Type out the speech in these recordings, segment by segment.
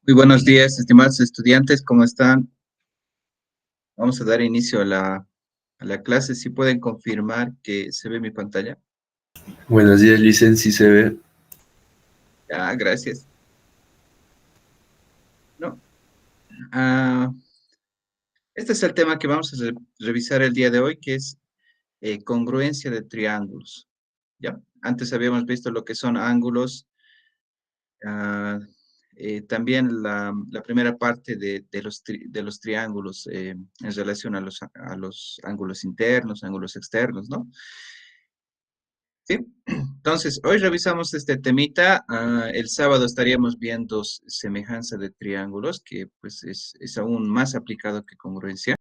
Muy buenos días, estimados estudiantes, ¿cómo están? Vamos a dar inicio a la clase. Si pueden confirmar que se ve mi pantalla. Buenos días, Licen, si se ve. Gracias. No. ah, este es el tema que vamos a revisar el día de hoy, que es congruencia de triángulos. ¿Ya? Antes habíamos visto lo que son ángulos. ah, También la primera parte de los triángulos en relación a los ángulos internos, ángulos externos, ¿no? Sí. Entonces, hoy revisamos este temita. El sábado estaríamos viendo semejanza de triángulos, que pues es aún más aplicado que congruencia.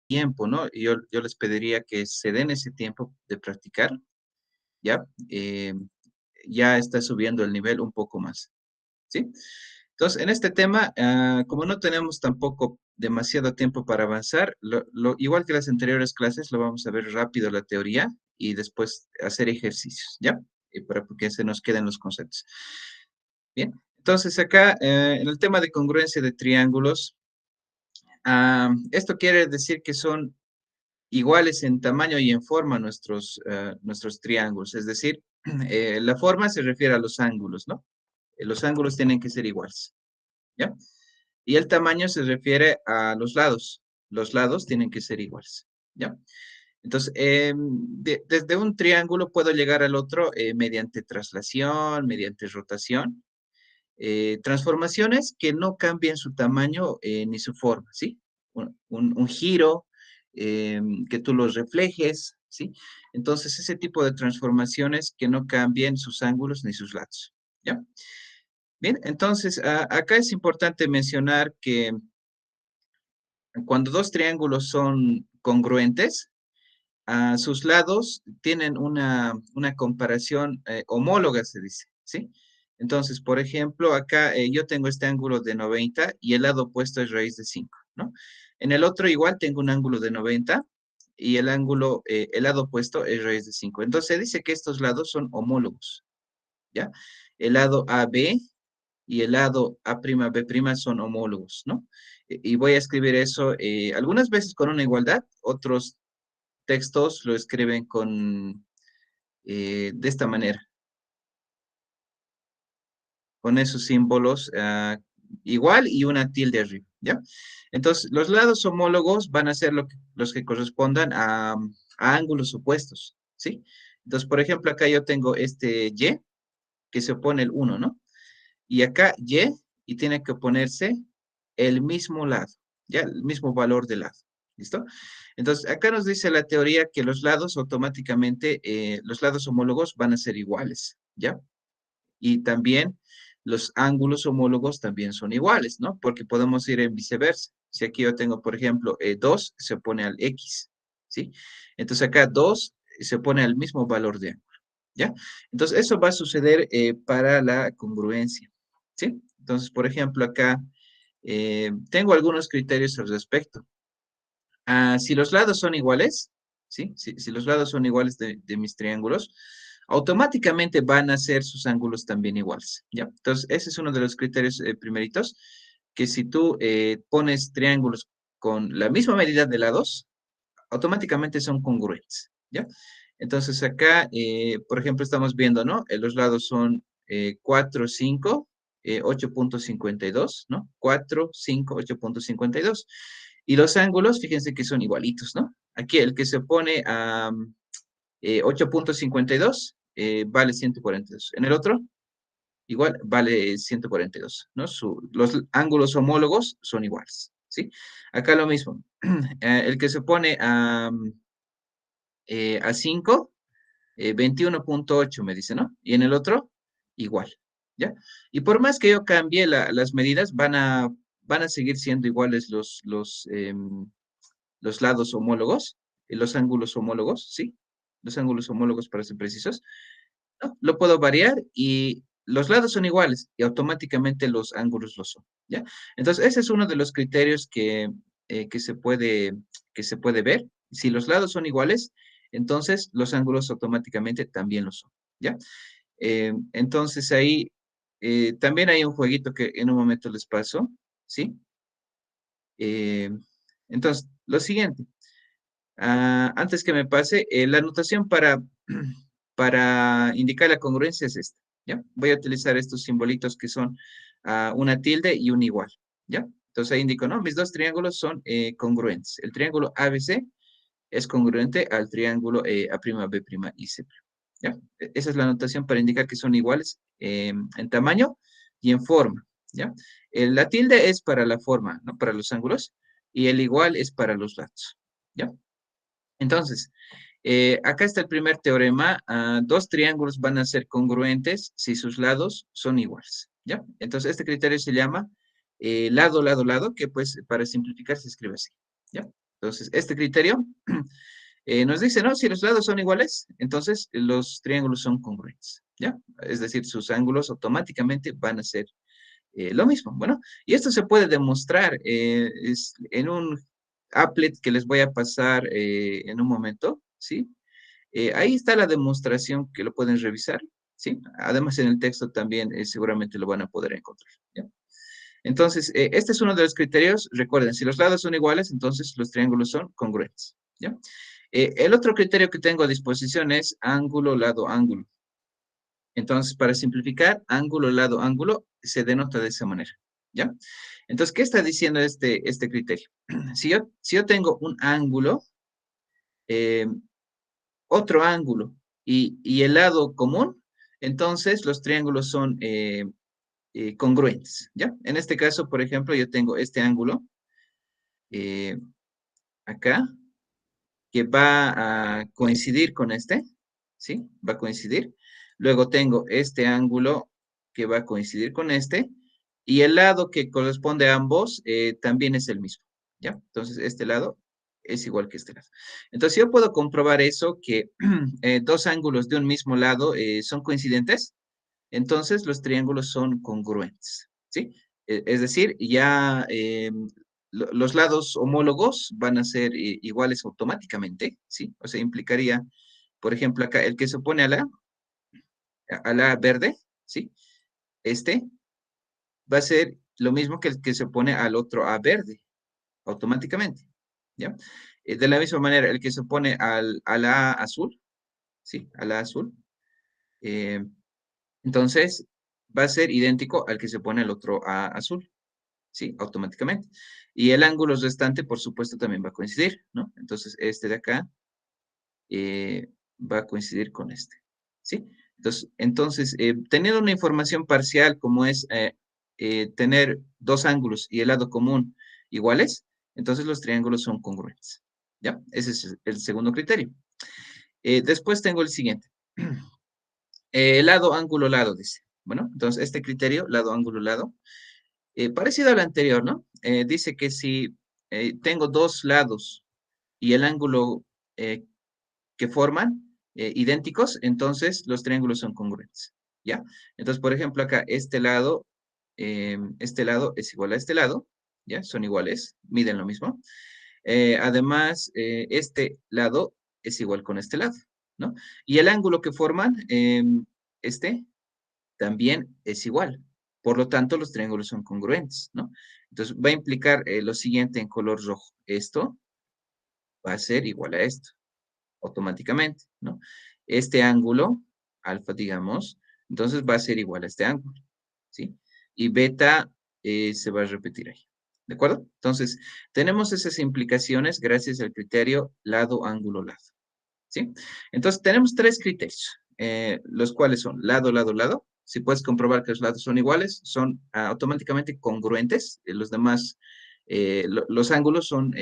Tiempo, ¿no? Yo les pediría que se den ese tiempo de practicar, ¿ya? Ya está subiendo el nivel un poco más, ¿sí? Entonces, en este tema, como no tenemos tampoco demasiado tiempo para avanzar, igual que las anteriores clases, lo vamos a ver rápido la teoría y después hacer ejercicios, ¿ya? Para que se nos queden los conceptos. Bien, entonces acá, en el tema de congruencia de triángulos, esto quiere decir que son iguales en tamaño y en forma nuestros triángulos, es decir, la forma se refiere a los ángulos, ¿no? Los ángulos tienen que ser iguales, ¿ya? Y el tamaño se refiere a los lados. Los lados tienen que ser iguales, ¿ya? Entonces, desde un triángulo puedo llegar al otro mediante traslación, mediante rotación, transformaciones que no cambien su tamaño ni su forma, ¿sí? Un giro, que tú los reflejes, ¿sí? Entonces, ese tipo de transformaciones que no cambien sus ángulos ni sus lados, ¿ya? Bien, entonces, acá es importante mencionar que cuando dos triángulos son congruentes, a sus lados tienen una comparación homóloga, se dice, ¿sí? Entonces, por ejemplo, acá yo tengo este ángulo de 90 y el lado opuesto es raíz de 5, ¿no? En el otro igual tengo un ángulo de 90 y el lado opuesto es raíz de 5. Entonces, se dice que estos lados son homólogos, ¿ya? El lado AB y el lado A'B' son homólogos, ¿no? Y voy a escribir eso algunas veces con una igualdad, otros textos lo escriben de esta manera, con esos símbolos igual y una tilde arriba, ¿ya? Entonces, los lados homólogos van a ser los que correspondan a ángulos opuestos, ¿sí? Entonces, por ejemplo, acá yo tengo este Y que se opone el 1, ¿no? Y acá y tiene que ponerse el mismo lado, ¿ya? El mismo valor de lado, ¿listo? Entonces, acá nos dice la teoría que los lados automáticamente, los lados homólogos van a ser iguales, ¿ya? Y también los ángulos homólogos también son iguales, ¿no? Porque podemos ir en viceversa. Si aquí yo tengo, por ejemplo, 2 se opone al X, ¿sí? Entonces acá 2 se opone al mismo valor de ángulo, ¿ya? Entonces eso va a suceder para la congruencia, ¿sí? Entonces, por ejemplo, acá tengo algunos criterios al respecto. Si los lados son iguales, ¿sí? Si los lados son iguales de mis triángulos, automáticamente van a ser sus ángulos también iguales, ¿ya? Entonces, ese es uno de los criterios primeritos, que si tú pones triángulos con la misma medida de lados, automáticamente son congruentes, ¿ya? Entonces, acá, por ejemplo, estamos viendo, ¿no? Los lados son 4, 5, 8,52, ¿no? 4, 5, 8,52. Y los ángulos, fíjense que son igualitos, ¿no? Aquí el que se pone a 8,52 vale 142. En el otro, igual, vale 142, ¿no? Los ángulos homólogos son iguales, ¿sí? Acá lo mismo. El que se pone a 5, 21,8 me dice, ¿no? Y en el otro, igual, ¿ya? Y por más que yo cambie las medidas, van a seguir siendo iguales los lados homólogos, los ángulos homólogos, ¿sí? Los ángulos homólogos para ser precisos, ¿no? Lo puedo variar y los lados son iguales y automáticamente los ángulos lo son, ¿ya? Entonces, ese es uno de los criterios eh, que se puede, que se puede ver. Si los lados son iguales, entonces los ángulos automáticamente también lo son, ¿ya? Entonces ahí también hay un jueguito que en un momento les paso, ¿sí? Eh, entonces, lo siguiente, antes que me pase, la anotación para indicar la congruencia es esta, ¿ya? Voy a utilizar estos simbolitos que son una tilde y un igual, ¿ya? Entonces ahí indico, ¿no? Mis dos triángulos son congruentes. El triángulo ABC es congruente al triángulo A'B' y C', ¿ya? Esa es la anotación para indicar que son iguales en tamaño y en forma, ¿ya? La tilde es para la forma, ¿no? Para los ángulos, y el igual es para los lados, ¿ya? Entonces, acá está el primer teorema. Dos triángulos van a ser congruentes si sus lados son iguales, ¿ya? Entonces, este criterio se llama lado, lado, lado, que pues para simplificar se escribe así, ¿ya? Entonces, este criterio nos dice, ¿no? Si los lados son iguales, entonces los triángulos son congruentes, ¿ya? Es decir, sus ángulos automáticamente van a ser lo mismo. Bueno, y esto se puede demostrar en un applet que les voy a pasar en un momento, ¿sí? Ahí está la demostración que lo pueden revisar, ¿sí? Además, en el texto también seguramente lo van a poder encontrar, ¿ya? Entonces, este es uno de los criterios. Recuerden, si los lados son iguales, entonces los triángulos son congruentes, ¿ya? El otro criterio que tengo a disposición es ángulo, lado, ángulo. Entonces, para simplificar, ángulo, lado, ángulo se denota de esa manera, ¿ya? Entonces, ¿qué está diciendo este criterio? Si yo tengo un ángulo, eh, otro ángulo y el lado común, entonces los triángulos son congruentes, ¿ya? En este caso, por ejemplo, yo tengo este ángulo eh, acá, que va a coincidir con este, ¿sí? Va a coincidir. Luego tengo este ángulo que va a coincidir con este, y el lado que corresponde a ambos también es el mismo, ¿ya? Entonces, este lado es igual que este lado. Entonces, yo puedo comprobar eso, que dos ángulos de un mismo lado son coincidentes, entonces los triángulos son congruentes, ¿sí? Es decir, ya los lados homólogos van a ser iguales automáticamente, ¿sí? O sea, implicaría, por ejemplo, acá el que se opone a la verde, ¿sí? Este va a ser lo mismo que el que se opone al otro a verde, automáticamente, ¿ya? De la misma manera, el que se opone a la azul, ¿sí? A la azul, eh, entonces va a ser idéntico al que se opone al otro a azul, ¿sí? Automáticamente. Y el ángulo restante, por supuesto, también va a coincidir, ¿no? Entonces, este de acá va a coincidir con este, ¿sí? Entonces, teniendo una información parcial como es tener dos ángulos y el lado común iguales, entonces los triángulos son congruentes, ¿ya? Ese es el segundo criterio. Después tengo el siguiente. Lado, ángulo, lado, dice. Bueno, entonces este criterio, lado, ángulo, lado, parecido al anterior, ¿no? Dice que si tengo dos lados y el ángulo eh, que forman idénticos, entonces los triángulos son congruentes, ¿ya? Entonces, por ejemplo, acá este lado es igual a este lado, ¿ya? Son iguales, miden lo mismo. Además, este lado es igual con este lado, ¿no? Y el ángulo que forman, este, también es igual. Por lo tanto, los triángulos son congruentes, ¿no? Entonces, va a implicar lo siguiente en color rojo. Esto va a ser igual a esto, automáticamente, ¿no? Este ángulo, alfa, digamos, entonces va a ser igual a este ángulo, ¿sí? Y beta se va a repetir ahí, ¿de acuerdo? Entonces, tenemos esas implicaciones gracias al criterio lado, ángulo, lado, ¿sí? Entonces, tenemos tres criterios, los cuales son lado, lado, lado. Si puedes comprobar que los lados son iguales, son automáticamente congruentes. Los demás, los ángulos son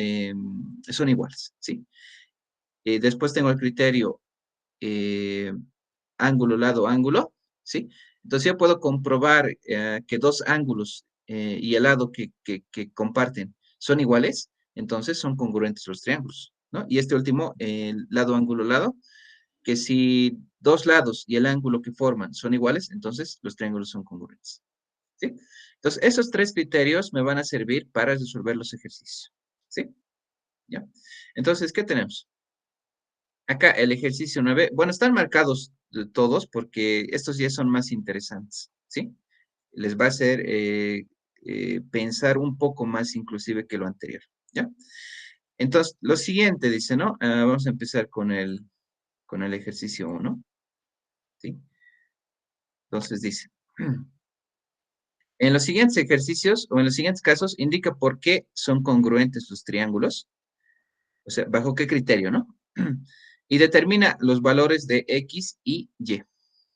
iguales, ¿sí? Después tengo el criterio eh, ángulo, lado, ángulo, ¿sí? Entonces yo puedo comprobar que dos ángulos y el lado que comparten son iguales, entonces son congruentes los triángulos, ¿no? Y este último, el lado, ángulo, lado, que si dos lados y el ángulo que forman son iguales, entonces los triángulos son congruentes, ¿sí? Entonces esos tres criterios me van a servir para resolver los ejercicios, ¿sí? ¿Ya? Entonces, ¿qué tenemos? Acá el ejercicio 9, bueno, están marcados todos porque estos ya son más interesantes, ¿sí? Les va a hacer pensar un poco más inclusive que lo anterior, ¿ya? Entonces, lo siguiente dice, ¿no? Vamos a empezar con el ejercicio 1, ¿sí? Entonces dice, en los siguientes ejercicios o en los siguientes casos, indica por qué son congruentes los triángulos, o sea, bajo qué criterio, ¿no? Y determina los valores de X y Y,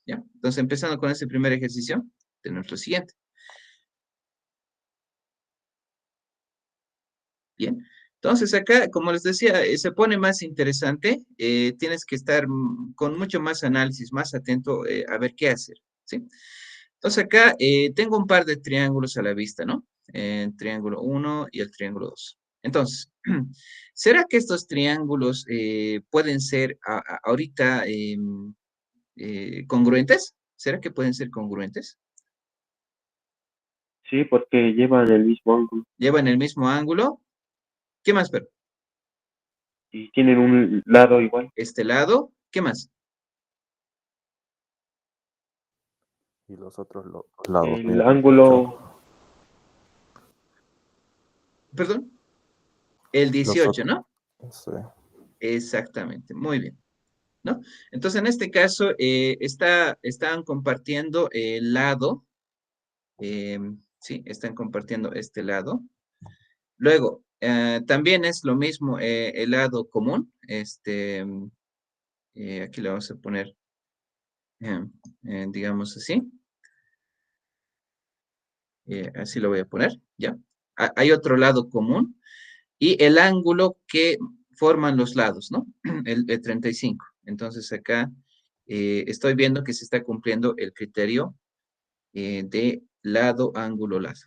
¿ya? Entonces, empezando con este primer ejercicio, tenemos lo siguiente. Bien. Entonces, acá, como les decía, se pone más interesante. Tienes que estar con mucho más análisis, más atento a ver qué hacer, ¿sí? Entonces, acá tengo un par de triángulos a la vista, ¿no? El triángulo 1 y el triángulo 2. Entonces, ¿será que estos triángulos pueden ser ahorita congruentes? ¿Será que pueden ser congruentes? Sí, porque llevan el mismo ángulo ¿Llevan el mismo ángulo? ¿Qué más, pero? y tienen un lado igual. Este lado, ¿qué más? Y los otros lados El miden 18. ángulo, Perdón, el Los 18, otros, ¿no? sí. Exactamente, muy bien, ¿no? Entonces, en este caso, están compartiendo el lado, sí, están compartiendo este lado. Luego, también es lo mismo el lado común, aquí le vamos a poner, eh, digamos así, así lo voy a poner, ¿ya? Hay otro lado común y el ángulo que forman los lados, ¿no? El 35. Entonces acá estoy viendo que se está cumpliendo el criterio de lado, ángulo, lado,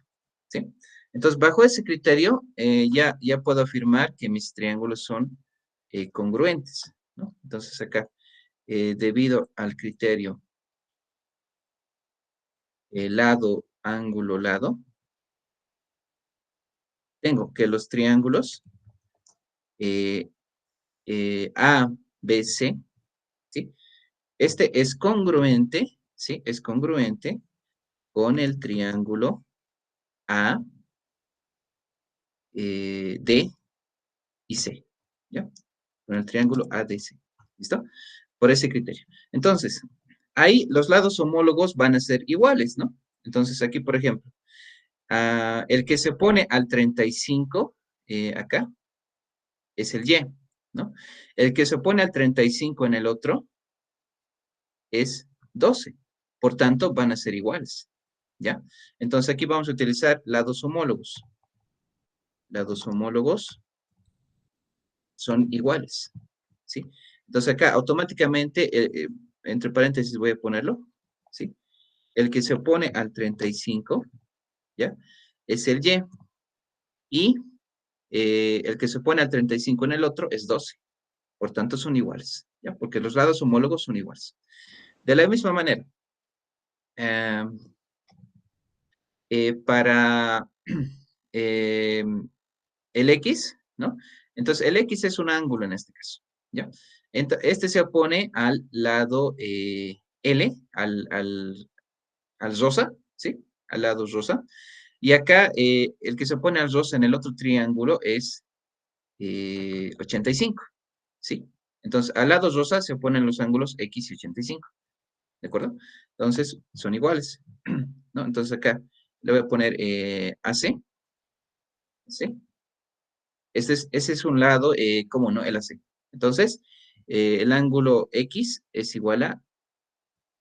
¿sí? Entonces, bajo ese criterio, ya puedo afirmar que mis triángulos son congruentes, ¿no? Entonces acá, debido al criterio lado, ángulo, lado, tengo que los triángulos eh, A, B, C, ¿sí? Este es congruente, ¿sí? Es congruente con el triángulo A, D y C, ¿ya? Con el triángulo ADC, ¿listo? Por ese criterio. Entonces, ahí los lados homólogos van a ser iguales, ¿no? Entonces, aquí, por ejemplo, el que se pone al 35, acá, es el Y, ¿no? El que se pone al 35 en el otro es 12. Por tanto, van a ser iguales, ¿ya? Entonces, aquí vamos a utilizar lados homólogos. Lados homólogos son iguales, ¿sí? Entonces, acá automáticamente, entre paréntesis voy a ponerlo, ¿sí? El que se opone al 35, ¿ya? Es el Y. Y el que se opone al 35 en el otro es 12. Por tanto, son iguales, ¿ya? Porque los lados homólogos son iguales. De la misma manera, eh, para eh, el X, ¿no? Entonces, el X es un ángulo en este caso, ¿ya? Este se opone al lado L, al rosa, ¿sí? Al lado rosa. Y acá, el que se opone al rosa en el otro triángulo es 85, ¿sí? Entonces, al lado rosa se oponen los ángulos X y 85, ¿de acuerdo? Entonces, son iguales, ¿no? Entonces, acá le voy a poner AC, ¿sí? Ese es un lado, ¿cómo no? El AC. Entonces, el ángulo X es igual a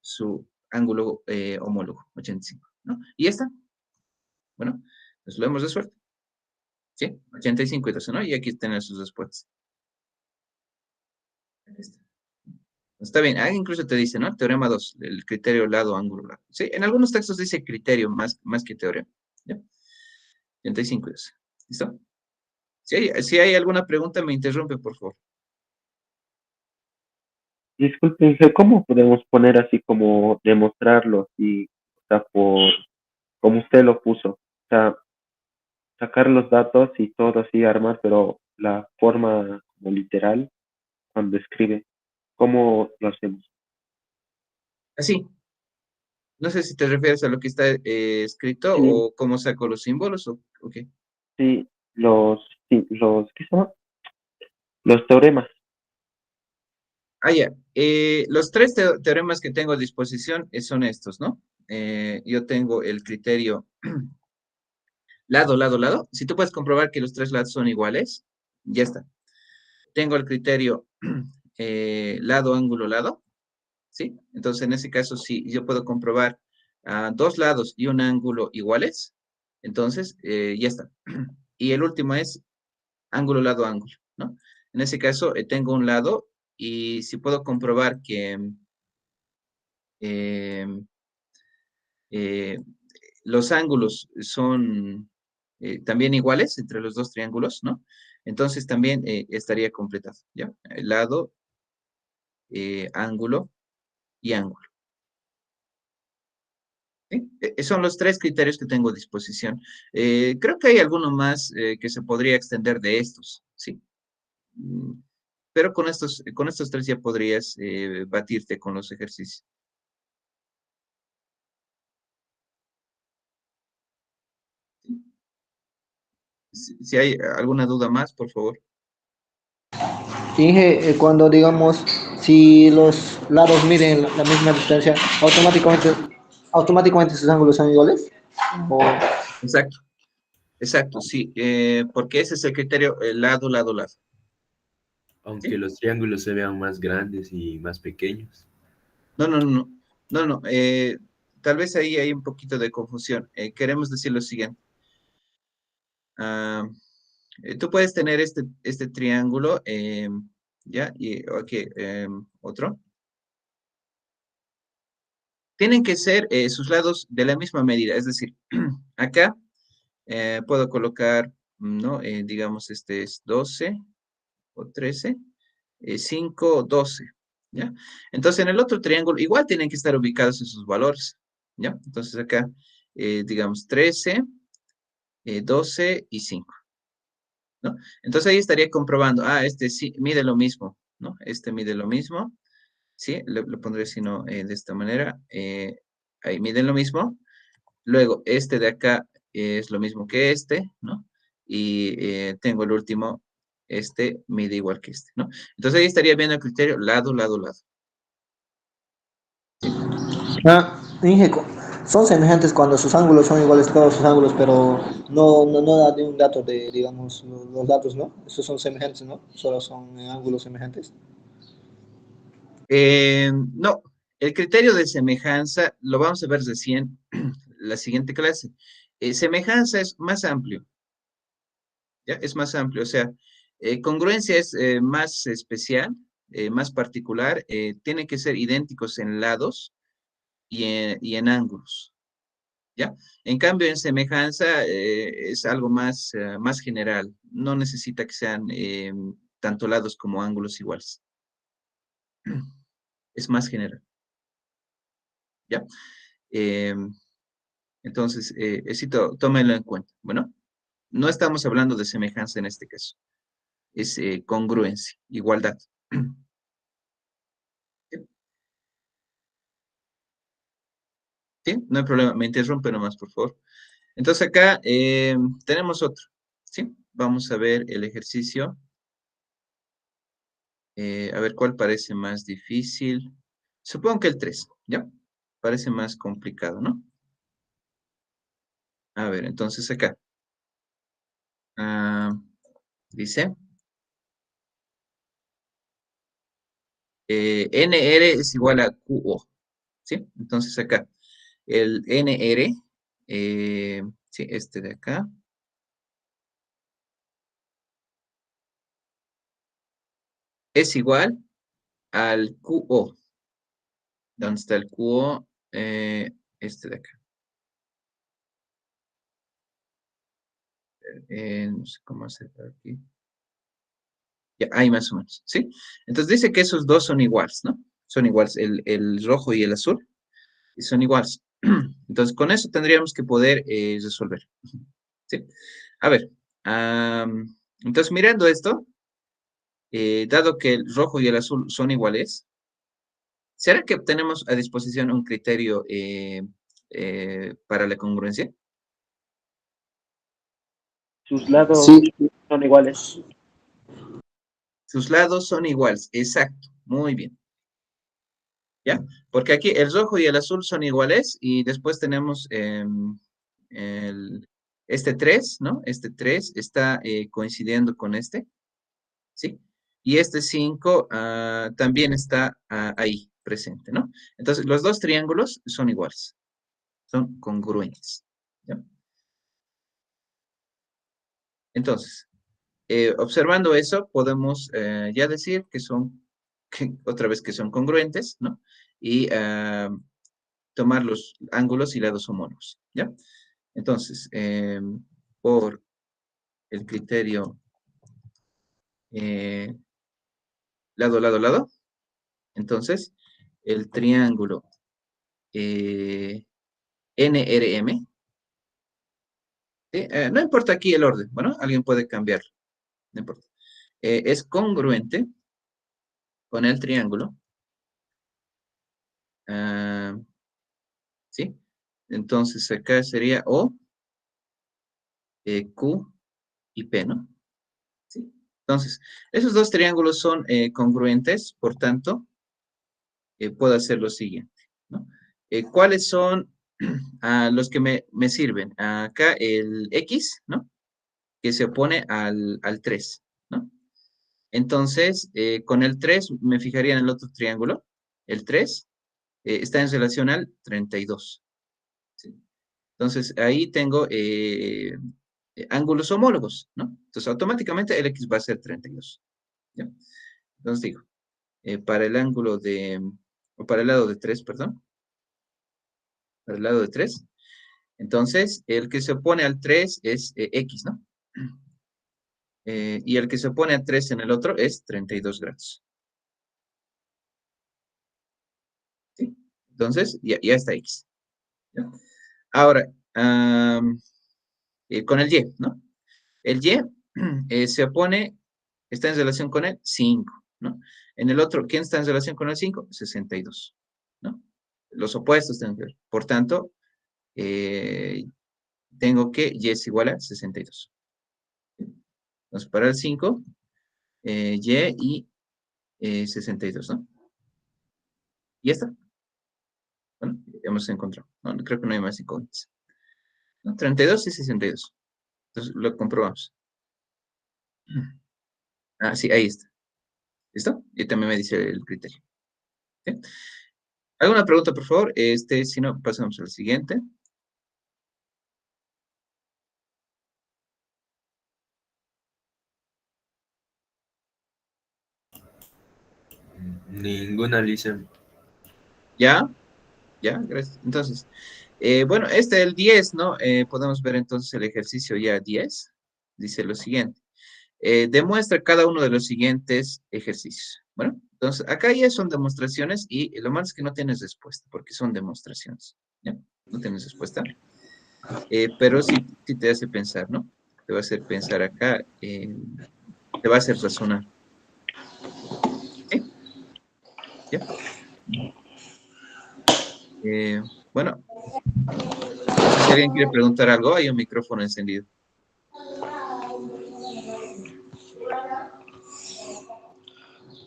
su ángulo homólogo, 85, ¿no? Y esta, bueno, pues lo hemos resuelto, ¿sí? 85 y 12, ¿no? Y aquí tienen sus respuestas. Aquí está. Está bien, incluso te dice, ¿no? Teorema 2, el criterio lado, ángulo, lado. Sí, en algunos textos dice criterio más que teorema, ¿ya? 85 y 12. ¿Listo? Si hay alguna pregunta, me interrumpe, por favor. discúlpense, ¿cómo podemos poner así como demostrarlo? Y, o sea, por como usted lo puso. O sea, sacar los datos y todo así, armar, pero la forma como literal cuando escribe. ¿cómo lo hacemos? Así. No sé si te refieres a lo que está escrito Sí, o cómo saco los símbolos o qué. sí, ¿qué se llama? Los teoremas. Ah, ya. Los tres teoremas que tengo a disposición son estos, ¿no? Yo tengo el criterio lado, lado, lado. Si tú puedes comprobar que los tres lados son iguales, ya está. Tengo el criterio lado, ángulo, lado, ¿sí? Entonces, en ese caso, si yo puedo comprobar dos lados y un ángulo iguales, entonces ya está. Y el último es ángulo, lado, ángulo, ¿no? En ese caso, tengo un lado y si puedo comprobar que eh, eh, los ángulos son también iguales entre los dos triángulos, ¿no? Entonces también estaría completado, ¿ya? Lado, ángulo y ángulo. ¿Sí? Son los tres criterios que tengo a disposición. Creo que hay alguno más que se podría extender de estos, ¿sí? Mm, Pero con estos tres ya podrías batirte con los ejercicios. Si hay alguna duda más, por favor. Inge, cuando digamos, si los lados miden la misma distancia, automáticamente sus ángulos son iguales. O, Exacto, exacto, sí, porque ese es el criterio lado, lado, lado. Aunque ¿Sí? los triángulos se vean más grandes y más pequeños. No, no, no, no, no, no, tal vez ahí hay un poquito de confusión. Queremos decir lo siguiente. Ah, tú puedes tener este triángulo, ¿ya? Y aquí, otro. Tienen que ser sus lados de la misma medida, es decir, acá puedo colocar, ¿no? Digamos, este es 12 o 13, 5, 12, ¿ya? Entonces, en el otro triángulo, igual tienen que estar ubicados en sus valores, ¿ya? Entonces, acá, digamos, 13, 12 y 5, ¿no? Entonces, ahí estaría comprobando, este sí mide lo mismo, ¿no? Este mide lo mismo, ¿sí? Lo pondré, si no, de esta manera, ahí miden lo mismo. Luego, este de acá es lo mismo que este, ¿no? Y tengo el último, este mide igual que este, ¿no? Entonces ahí estaría viendo el criterio lado, lado, lado. Inge, son semejantes cuando sus ángulos son iguales todos sus ángulos, pero no da de un dato de, digamos, los datos, ¿no? Esos son semejantes, ¿no? Solo son ángulos semejantes. No, el criterio de semejanza lo vamos a ver recién la siguiente clase. Semejanza es más amplio, ¿ya? Es más amplio, o sea, congruencia es más especial, más particular, tienen que ser idénticos en lados y en ángulos, ¿ya? En cambio, en semejanza es algo más, más general, no necesita que sean tanto lados como ángulos iguales, es más general, ¿ya? Eh, entonces, sí, tómenlo en cuenta. Bueno, no estamos hablando de semejanza en este caso, es congruencia, igualdad. ¿Sí? No hay problema, me interrumpe nomás, por favor. Entonces acá tenemos otro, ¿sí? Vamos a ver el ejercicio. A ver cuál parece más difícil. Supongo que el 3, ¿ya? Parece más complicado, ¿no? A ver, entonces acá. ah, dice, NR es igual a QO, ¿sí? Entonces acá, el NR, sí, este de acá, es igual al QO. ¿Dónde está el QO? Este de acá. No sé cómo hacer aquí. Ya, ahí más o menos, ¿sí? Entonces dice que esos dos son iguales, ¿no? Son iguales, el rojo y el azul, y son iguales. Entonces, con eso tendríamos que poder resolver, ¿sí? A ver, entonces mirando esto, dado que el rojo y el azul son iguales, ¿Será que tenemos a disposición un criterio para la congruencia? Sus lados Sí, son iguales. Sus lados son iguales, exacto, muy bien. ¿Ya? Porque aquí el rojo y el azul son iguales y después tenemos este 3, ¿no? Este 3 está coincidiendo con este, ¿sí? Y este 5 también está ahí presente, ¿no? Entonces, los dos triángulos son iguales, son congruentes, ¿ya? Entonces, observando eso, podemos ya decir que son, otra vez que son congruentes, ¿no? Y tomar los ángulos y lados homólogos, ¿ya? Entonces, por el criterio eh, lado, lado, lado, entonces, el triángulo NRM, ¿sí? No importa aquí el orden, bueno, alguien puede cambiarlo, no importa. Es congruente con el triángulo, ah, ¿sí? Entonces, acá sería O, Q y P, ¿no? ¿Sí? Entonces, esos dos triángulos son congruentes, por tanto, puedo hacer lo siguiente, ¿no? ¿Cuáles son los que me sirven? Acá el X, ¿no? Que se opone al 3, ¿no? Entonces, con el 3 me fijaría en el otro triángulo. El 3 está en relación al 32. ¿Sí? Entonces, ahí tengo ángulos homólogos, ¿no? Entonces, automáticamente el X va a ser 32. ¿Ya? Entonces digo, para el ángulo o para el lado de 3, perdón, para el lado de 3. Entonces, el que se opone al 3 es X, ¿no? Y el que se opone a 3 en el otro es 32 grados. ¿Sí? Entonces, ya está X. ¿Ya? Ahora, con el Y, ¿no? El Y se opone, está en relación con el 5, ¿no? En el otro, ¿quién está en relación con el 5? 62, ¿no? Los opuestos tienen que ver. Por tanto, tengo que Y es igual a 62. Entonces, para el 5, Y y 62, ¿no? Y ya está. Bueno, ya hemos encontrado. No, creo que no hay más incógnitas. ¿No? 32 y 62. Entonces, lo comprobamos. Ah, sí, ahí está. ¿Listo? Y también me dice el criterio. ¿Sí? ¿Alguna pregunta, por favor? Si no, pasamos al siguiente. Ninguna, Lisa. ¿Ya? ¿Ya? Gracias. Entonces, bueno, el 10, ¿no? Podemos ver entonces el ejercicio ya 10. Dice lo siguiente. Demuestra cada uno de los siguientes ejercicios. Bueno, entonces acá ya son demostraciones y lo malo es que no tienes respuesta porque son demostraciones. ¿Ya? No tienes respuesta. Pero sí, sí te hace pensar, ¿no? Te va a hacer pensar acá, te va a hacer razonar. ¿Sí? ¿Ya? Bueno, no sé si alguien quiere preguntar algo, hay un micrófono encendido.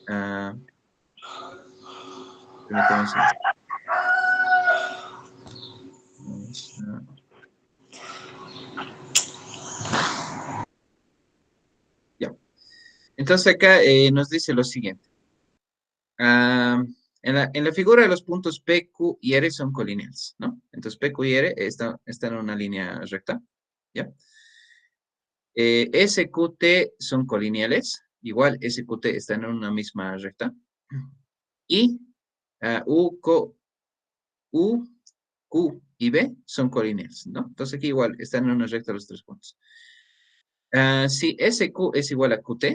Ah, permítame un segundo. Ya. Entonces acá nos dice lo siguiente. En la figura de los puntos P, Q y R son colineales, ¿no? Entonces P, Q y R están en una línea recta, ¿ya? S, Q, T son colineales, igual S, Q, T están en una misma recta. Y U, Q y B son colineales, ¿no? Entonces aquí igual están en una recta los tres puntos. Si SQ es igual a QT,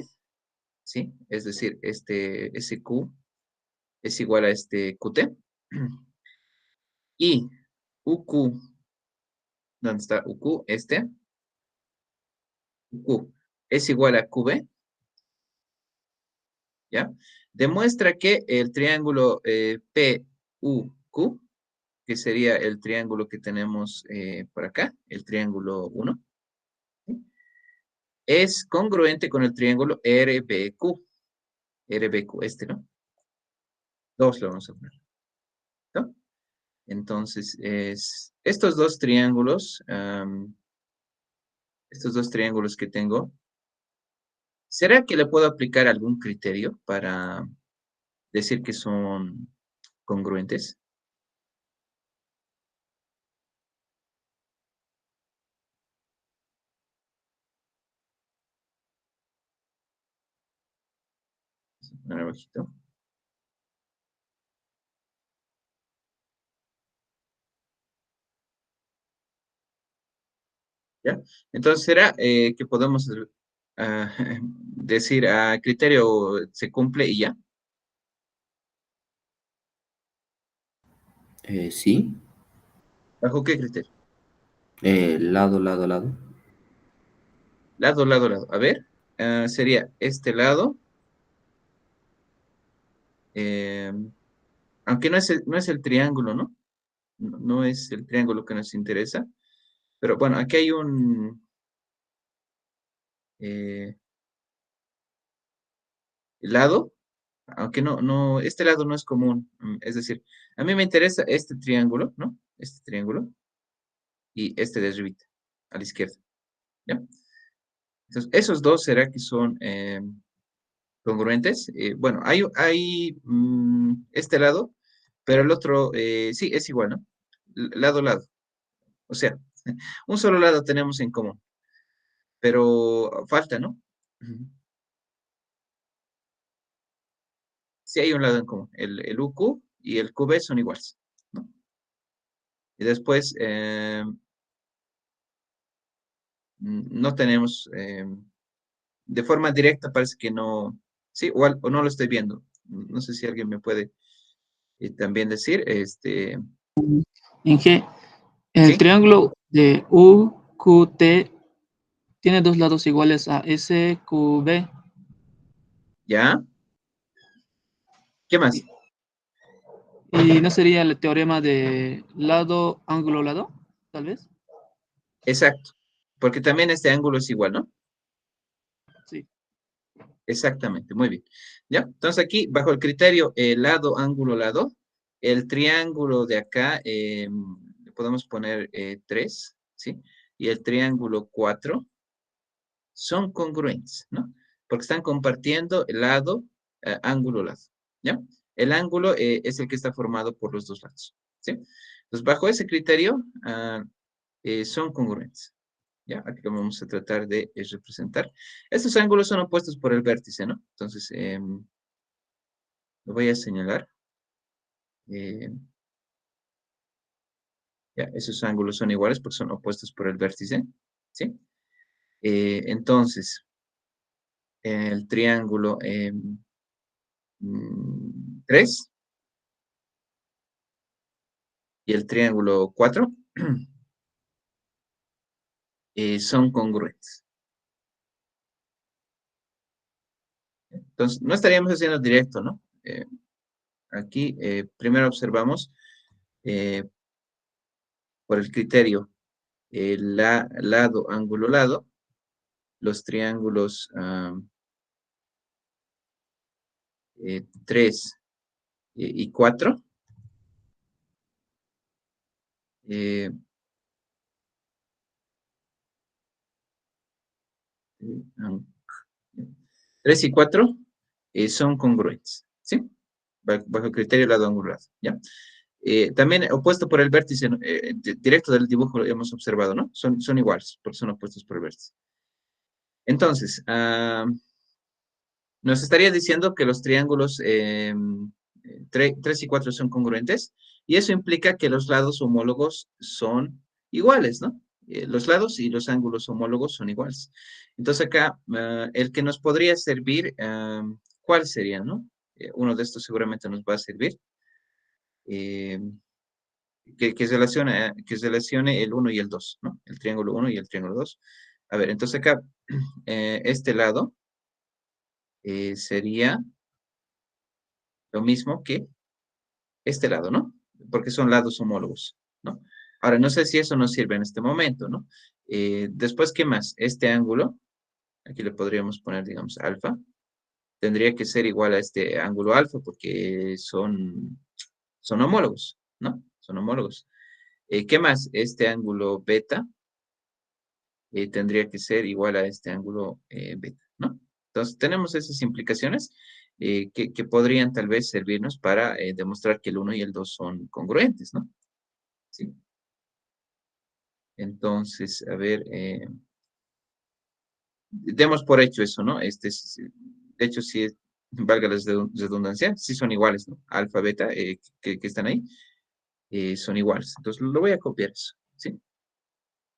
¿sí? Es decir, este SQ es igual a este QT. Y UQ, ¿dónde está UQ? UQ es igual a QB, ¿ya? demuestra que el triángulo PUQ, que sería el triángulo que tenemos por acá, el triángulo 1, es congruente con el triángulo RBQ. RBQ, este, ¿no? 2 lo vamos a poner, ¿no? Entonces, estos dos triángulos que tengo, ¿será que le puedo aplicar algún criterio para decir que son congruentes? Poner abajito. ¿Ya? Entonces, ¿será que podemos decir a criterio se cumple y ya? Sí. ¿Bajo qué criterio? Lado, lado, lado. Lado, lado, lado. A ver, sería este lado. eh, Aunque no es el triángulo, ¿no? No es el triángulo que nos interesa. Pero bueno, aquí hay un eh, lado, aunque este lado no es común. Es decir, a mí me interesa este triángulo, ¿no? Este triángulo y este de arribita, a la izquierda, ¿ya? Entonces, esos dos, ¿será que son congruentes? Bueno, hay este lado, pero el otro, sí, es igual, ¿no? Lado, lado. O sea, un solo lado tenemos en común, pero falta, ¿no? Ujú. Sí hay un lado en común. El UQ y el QB son iguales, ¿no? Y después no tenemos, de forma directa parece que no, sí, o no lo estoy viendo. No sé si alguien me puede también decir, En que el sí, triángulo de UQT tiene dos lados iguales a SQB ya, ¿qué más? y no sería el teorema de lado, ángulo, lado, tal vez. Exacto, porque también este ángulo es igual, ¿no? Sí. Exactamente, muy bien. ¿Ya? Entonces aquí, bajo el criterio lado, ángulo, lado, el triángulo de acá, le podemos poner 3, ¿sí? Y el triángulo 4 son congruentes, ¿no? Porque están compartiendo el lado, ángulo, lado, ¿ya? El ángulo es el que está formado por los dos lados, ¿sí? Entonces, bajo ese criterio, son congruentes, ¿ya? Aquí lo vamos a tratar de representar. Estos ángulos son opuestos por el vértice, ¿no? Entonces, lo voy a señalar. eh, ya, esos ángulos son iguales porque son opuestos por el vértice, ¿sí? Entonces, el triángulo 3 y el triángulo 4 son congruentes. Entonces, no estaríamos haciendo directo, ¿no? Aquí, primero observamos eh, por el criterio lado, ángulo, lado, los triángulos 3 y 4. 3 y 4 son congruentes, ¿sí? Bajo el criterio lado angular, ¿ya? También opuesto por el vértice directo del dibujo lo hemos observado, ¿no? Son iguales, porque son opuestos por el vértice. Entonces, nos estaría diciendo que los triángulos 3 y 4 son congruentes, y eso implica que los lados homólogos son iguales, ¿no? Los lados y los ángulos homólogos son iguales. Entonces acá, el que nos podría servir, ¿cuál sería, no? Uno de estos seguramente nos va a servir. eh, que relacione el 1 y el 2, ¿no? El triángulo 1 y el triángulo 2. A ver, entonces acá, este lado sería lo mismo que este lado, ¿no? Porque son lados homólogos, ¿no? Ahora, no sé si eso nos sirve en este momento, ¿no? Después, ¿qué más? Este ángulo, aquí le podríamos poner, digamos, alfa, tendría que ser igual a este ángulo alfa porque son homólogos, ¿no? Son homólogos. ¿Qué más? Este ángulo beta tendría que ser igual a este ángulo beta, ¿no? Entonces, tenemos esas implicaciones que podrían tal vez servirnos para demostrar que el 1 y el 2 son congruentes, ¿no? Sí. Entonces, a ver, demos por hecho eso, ¿no? De hecho, sí, valga la redundancia, sí son iguales, ¿no? Alfa, beta, que están ahí, son iguales. Entonces, lo voy a copiar eso, ¿sí?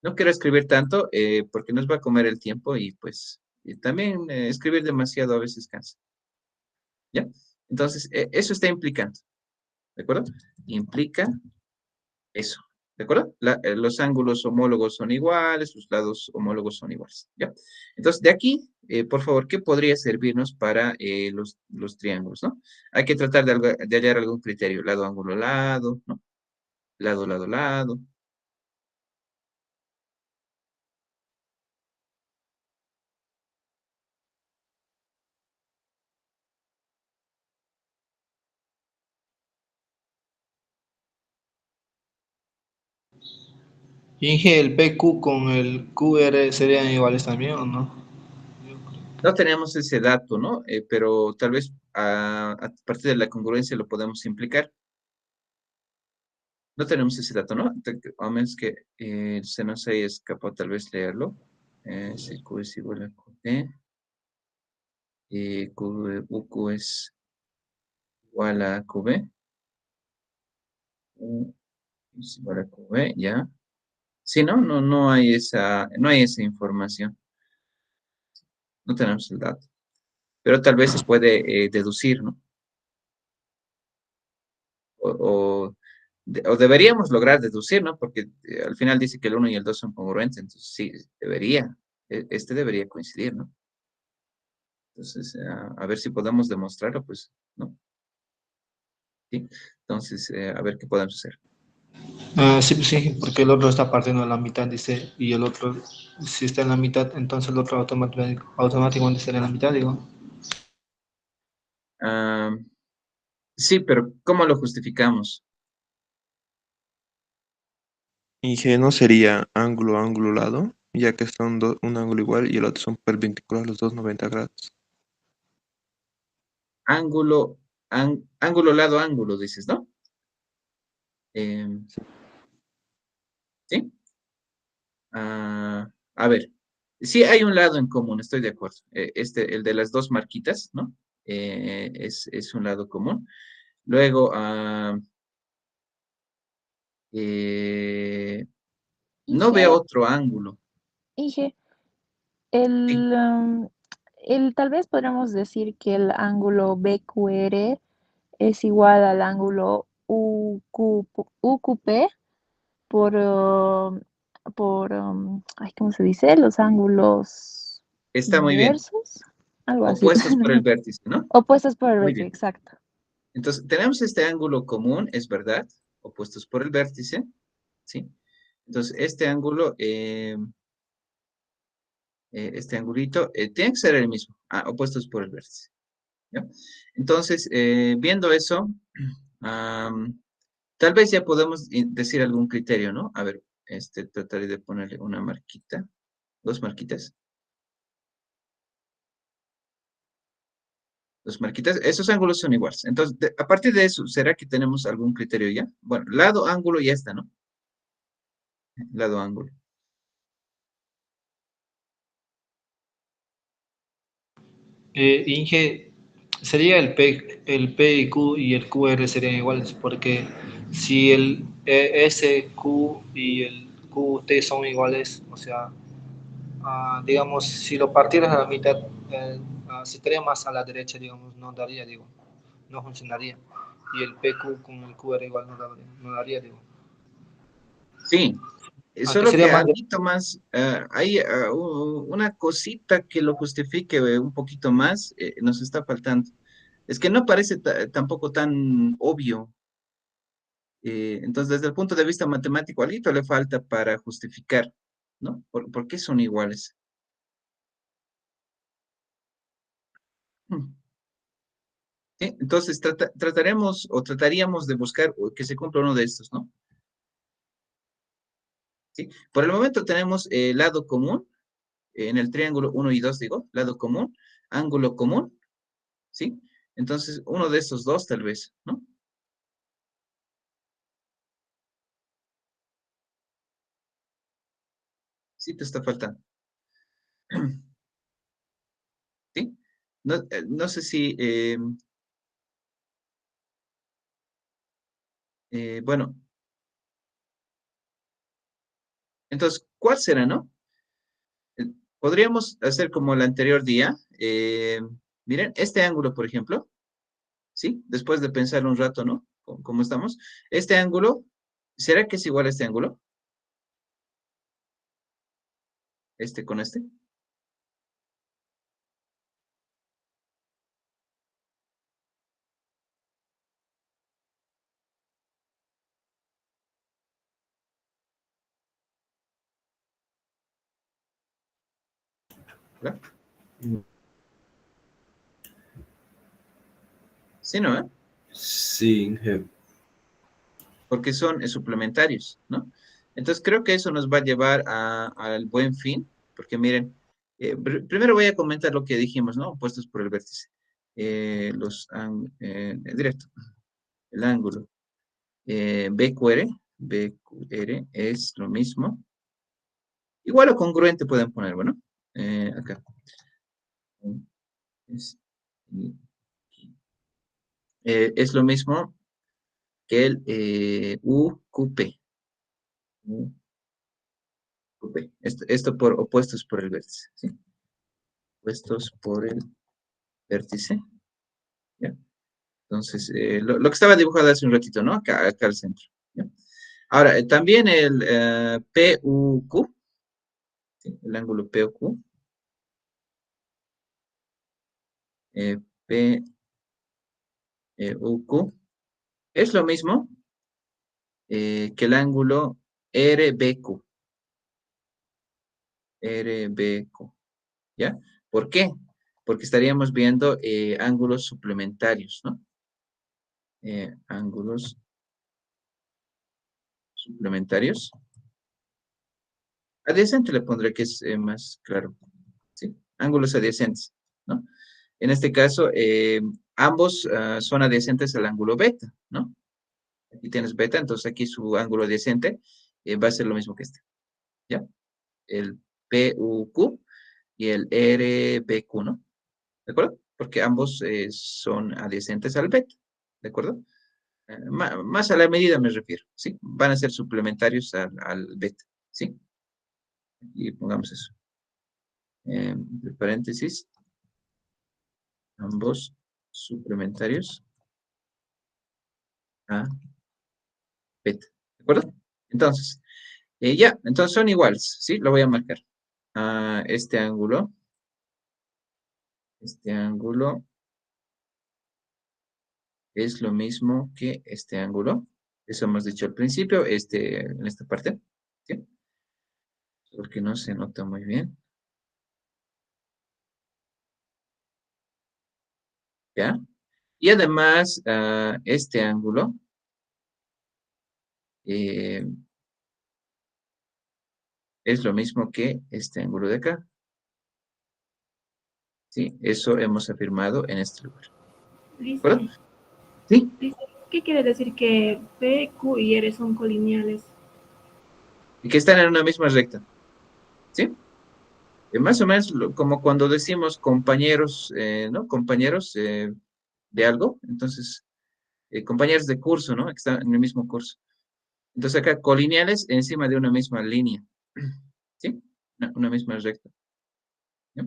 No quiero escribir tanto porque nos va a comer el tiempo y pues también escribir demasiado a veces cansa, ¿ya? Entonces, eso está implicando, ¿de acuerdo? Implica eso, ¿de acuerdo? Los ángulos homólogos son iguales, los lados homólogos son iguales, ¿ya? Entonces, de aquí, por favor, ¿qué podría servirnos para los triángulos, ¿no? Hay que tratar de hallar algún criterio, lado, ángulo, lado, ¿no? Lado, lado, lado. Inge, ¿el PQ con el QR serían iguales también o no? No tenemos ese dato, ¿no? Pero tal vez a partir de la congruencia lo podemos implicar. No tenemos ese dato, ¿no? A menos que se nos haya escapado tal vez leerlo. Si Q es igual a QT, UQ es igual a QB, U es igual a QB, ya. Sí, ¿no? No hay esa información. No tenemos el dato. Pero tal vez se puede deducir, ¿no? O deberíamos lograr deducir, ¿no? Porque al final dice que el 1 y el 2 son congruentes, entonces sí, este debería coincidir, ¿no? Entonces, a ver si podemos demostrarlo, pues, ¿no? ¿Sí? Entonces, a ver qué podemos hacer. Sí, pues sí, porque el otro está partiendo a la mitad, dice, y el otro, si está en la mitad, entonces el otro automáticamente estaría en la mitad, digo. Ah, sí, pero ¿cómo lo justificamos? Inge no sería ángulo, ángulo, lado, ya que son un ángulo igual y el otro son perpendiculares los dos 90 grados. Ángulo, ángulo, lado, ángulo, dices, ¿no? ¿Sí? A ver, sí hay un lado en común, estoy de acuerdo. El de las dos marquitas, ¿no? Es un lado común. Luego, eh, no veo Inge, otro ángulo. Inge, Sí, tal vez podríamos decir que el ángulo BQR es igual al ángulo UQP por, ay, ¿cómo se dice? Los ángulos está muy bien. inversos, algo así. Opuestos por el vértice, ¿no? Opuestos por el Muy vértice, bien. exacto. Entonces, tenemos este ángulo común, es verdad, opuestos por el vértice, ¿sí? Entonces, este angulito, tiene que ser el mismo, opuestos por el vértice, ¿ya? Entonces, viendo eso, tal vez ya podemos decir algún criterio, ¿no? A ver, trataré de ponerle una marquita, dos marquitas. Dos marquitas, esos ángulos son iguales. Entonces, a partir de eso, ¿será que tenemos algún criterio ya? Bueno, lado, ángulo, ya está, ¿no? Lado, ángulo. Inge, sería el P y Q y el QR serían iguales, porque si el SQ y el QT son iguales, o sea, digamos, si lo partieras a la mitad, se estaría más a la derecha, digamos, no daría, digo, no funcionaría. Y el PQ con el QR igual no daría, digo. Sí, Aunque solo sería que más. algo más, hay una cosita que lo justifique un poquito más, nos está faltando. Es que no parece tampoco tan obvio. Entonces, desde el punto de vista matemático, algo le falta para justificar, ¿no? ¿Por qué son iguales? Hmm. ¿Sí? Entonces, trataremos o trataríamos de buscar que se cumpla uno de estos, ¿no? ¿Sí? Por el momento tenemos lado común, en el triángulo 1 y 2, digo, lado común, ángulo común, ¿sí? Entonces, uno de estos dos tal vez, ¿no? Sí te está faltando. ¿Sí? No, no sé si, bueno, entonces, ¿cuál será, no? Eh, Podríamos hacer como el anterior día. Miren, este ángulo, por ejemplo, ¿sí? Después de pensar un rato, ¿no? ¿Cómo estamos? Este ángulo, ¿será que es igual a este ángulo? Este con este. ¿Verdad? Sí, ¿no? Sí, Porque son suplementarios, ¿no? Entonces creo que eso nos va a llevar al buen fin, porque miren, primero voy a comentar lo que dijimos, ¿no? Opuestos por el vértice. Directo, el ángulo BQR, BQR es lo mismo. Igual o congruente pueden poner, bueno, acá. Es, es lo mismo que el UQP. UQP. Esto por opuestos por el vértice, ¿sí? Opuestos por el vértice. ¿Ya? Entonces, lo que estaba dibujado hace un ratito, ¿no? Acá al centro. ¿Ya? Ahora, también el PUQ, ¿sí? El ángulo PUQ, eh, PUQ, es lo mismo que el ángulo RBQ, RBQ, ¿ya? ¿Por qué? Porque estaríamos viendo ángulos suplementarios, ¿no? Ángulos suplementarios. Adyacente le pondré que es más claro, ¿sí? Ángulos adyacentes, ¿no? En este caso, ambos son adyacentes al ángulo beta, ¿no? Aquí tienes beta, entonces aquí su ángulo adyacente va a ser lo mismo que este, ¿ya? El PUQ y el RBQ, ¿no? ¿De acuerdo? Porque ambos son adyacentes al beta, ¿de acuerdo? Más a la medida me refiero, ¿sí? Van a ser suplementarios al beta, ¿sí? Y pongamos eso. Entre paréntesis, ambos suplementarios a beta, ¿de acuerdo? Entonces, ya, entonces son iguales, ¿sí? Lo voy a marcar. Este ángulo es lo mismo que este ángulo. Eso hemos dicho al principio, en esta parte, ¿sí? Porque no se nota muy bien. ¿Ya? Y además, este ángulo eh, es lo mismo que este ángulo de acá. ¿Sí? Eso hemos afirmado en este lugar. ¿De acuerdo? Dice, ¿Sí? ¿qué quiere decir que P, Q y R son colineales? Y que están en una misma recta. ¿Sí? Más o menos como cuando decimos compañeros, ¿no? Compañeros de algo. Entonces, compañeros de curso, ¿no? Que están en el mismo curso. Entonces acá colineales encima de una misma línea. ¿Sí? Una misma recta. ¿Ya?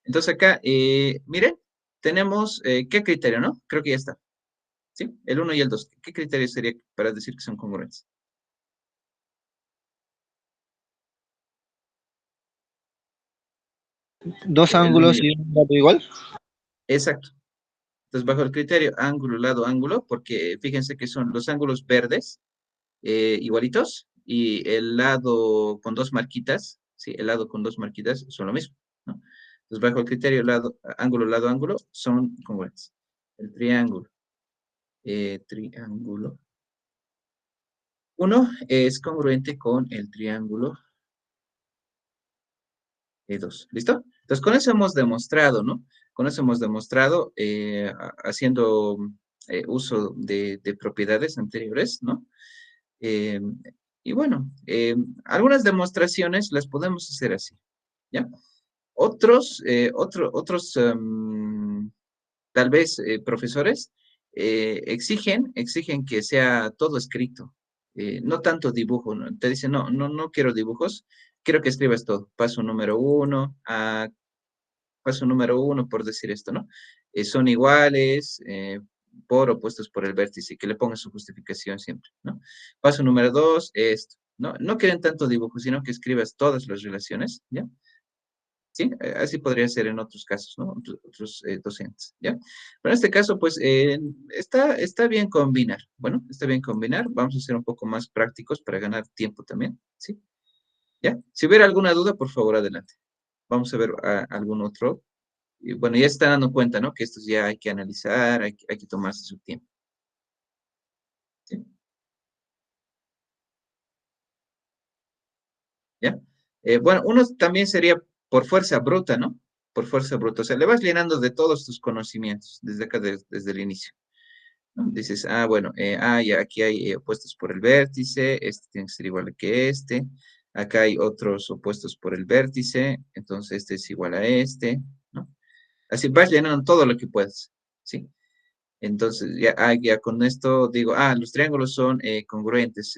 Entonces acá, miren, tenemos, ¿qué criterio, no? Creo que ya está. ¿Sí? El 1 y el 2. ¿Qué criterio sería para decir que son congruentes? Dos El 1 y ángulos el... y un lado igual. Exacto. Entonces, bajo el criterio ángulo, lado, ángulo, porque fíjense que son los ángulos verdes igualitos y el lado con dos marquitas, sí, el lado con dos marquitas son lo mismo, ¿no? Entonces, bajo el criterio lado, ángulo, son congruentes. El triángulo 1 es congruente con el triángulo E2. ¿Listo? Entonces, con eso hemos demostrado, ¿no? Con eso hemos demostrado haciendo uso de propiedades anteriores, ¿no? Eh, y bueno, algunas demostraciones las podemos hacer así, ¿ya? Otros tal vez profesores exigen que sea todo escrito, no tanto dibujo, ¿no? Te dicen, no quiero dibujos, quiero que escribas todo. Paso número uno, por decir esto, ¿no? Son iguales, por opuestos por el vértice, que le ponga su justificación siempre, ¿no? Paso número 2, esto, ¿no? No quieren tanto dibujo, sino que escribas todas las relaciones, ¿ya? Sí, así podría ser en otros casos, ¿no? Otros docentes, ¿ya? Pero en este caso, pues, está bien combinar. Bueno, está bien combinar. Vamos a ser un poco más prácticos para ganar tiempo también, ¿sí? ¿Ya? Si hubiera alguna duda, por favor, adelante. Vamos a ver algún otro. Y bueno, ya se están dando cuenta, ¿no? Que estos ya hay que analizar, hay que tomarse su tiempo. ¿Sí? ¿Ya? Bueno, uno también sería por fuerza bruta, ¿no? Por fuerza bruta. O sea, le vas llenando de todos tus conocimientos desde acá, desde el inicio, ¿no? Dices, bueno, ya aquí hay opuestos por el vértice, este tiene que ser igual que este. Acá hay otros opuestos por el vértice, entonces este es igual a este, ¿no? Así vas llenando todo lo que puedas, ¿sí? Entonces, ya con esto digo, los triángulos son congruentes.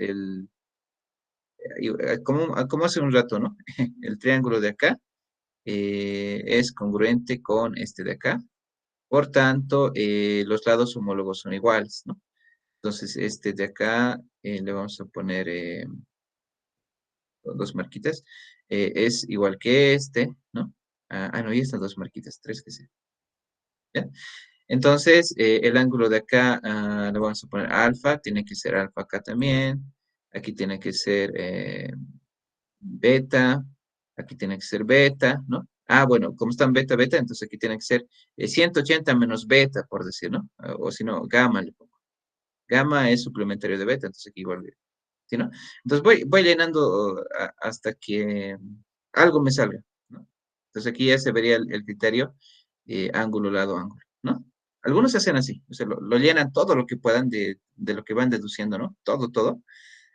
Como hace un rato, ¿no? El triángulo de acá es congruente con este de acá. Por tanto, los lados homólogos son iguales, ¿no? Entonces, este de acá le vamos a poner dos marquitas. Es igual que este, ¿no? No, y estas dos marquitas, tres que sí. ¿Ya? Entonces, el ángulo de acá le vamos a poner alfa, tiene que ser alfa acá también. Aquí tiene que ser beta, aquí tiene que ser beta, ¿no? Bueno, como están beta, beta, entonces aquí tiene que ser 180 menos beta, por decir, ¿no? O si no, gamma le pongo. Gamma es suplementario de beta, entonces aquí igual, ¿sí, no? Entonces voy llenando hasta que algo me salga, ¿no? Entonces aquí ya se vería el criterio ángulo, lado, ángulo, ¿no? Algunos se hacen así, o sea, lo llenan todo lo que puedan de lo que van deduciendo, ¿no? Todo, todo.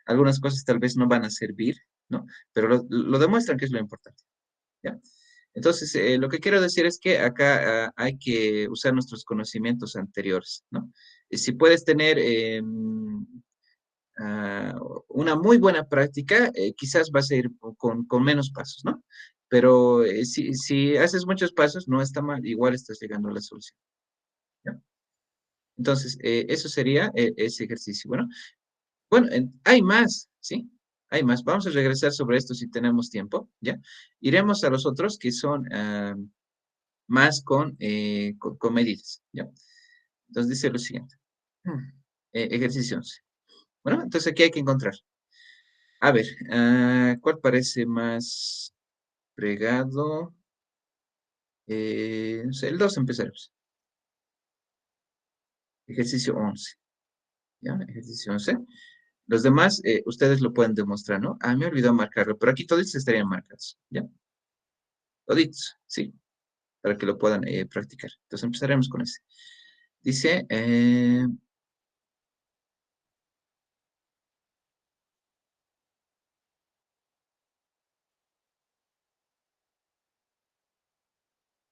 Algunas cosas tal vez no van a servir, ¿no? Pero lo demuestran que es lo importante, ¿ya? Entonces, lo que quiero decir es que acá hay que usar nuestros conocimientos anteriores, ¿no? Si puedes tener ah, una muy buena práctica, quizás vas a ir con menos pasos, ¿no? Pero si haces muchos pasos, no está mal, igual estás llegando a la solución, ¿ya? Entonces, eso sería ese ejercicio. Bueno, hay más, ¿sí? Hay más. Vamos a regresar sobre esto si tenemos tiempo, ¿ya? Iremos a los otros que son más con medidas, ¿ya? Entonces dice lo siguiente. Ejercicio 11. Bueno, entonces aquí hay que encontrar. A ver, ¿cuál parece más fregado? No sé, el 2 empezaremos. Ejercicio 11. ¿Ya? Ejercicio 11. Los demás, ustedes lo pueden demostrar, ¿no? Me olvidó marcarlo, pero aquí todos estarían marcados, ¿ya? Toditos, sí, para que lo puedan practicar. Entonces empezaremos con ese. Dice,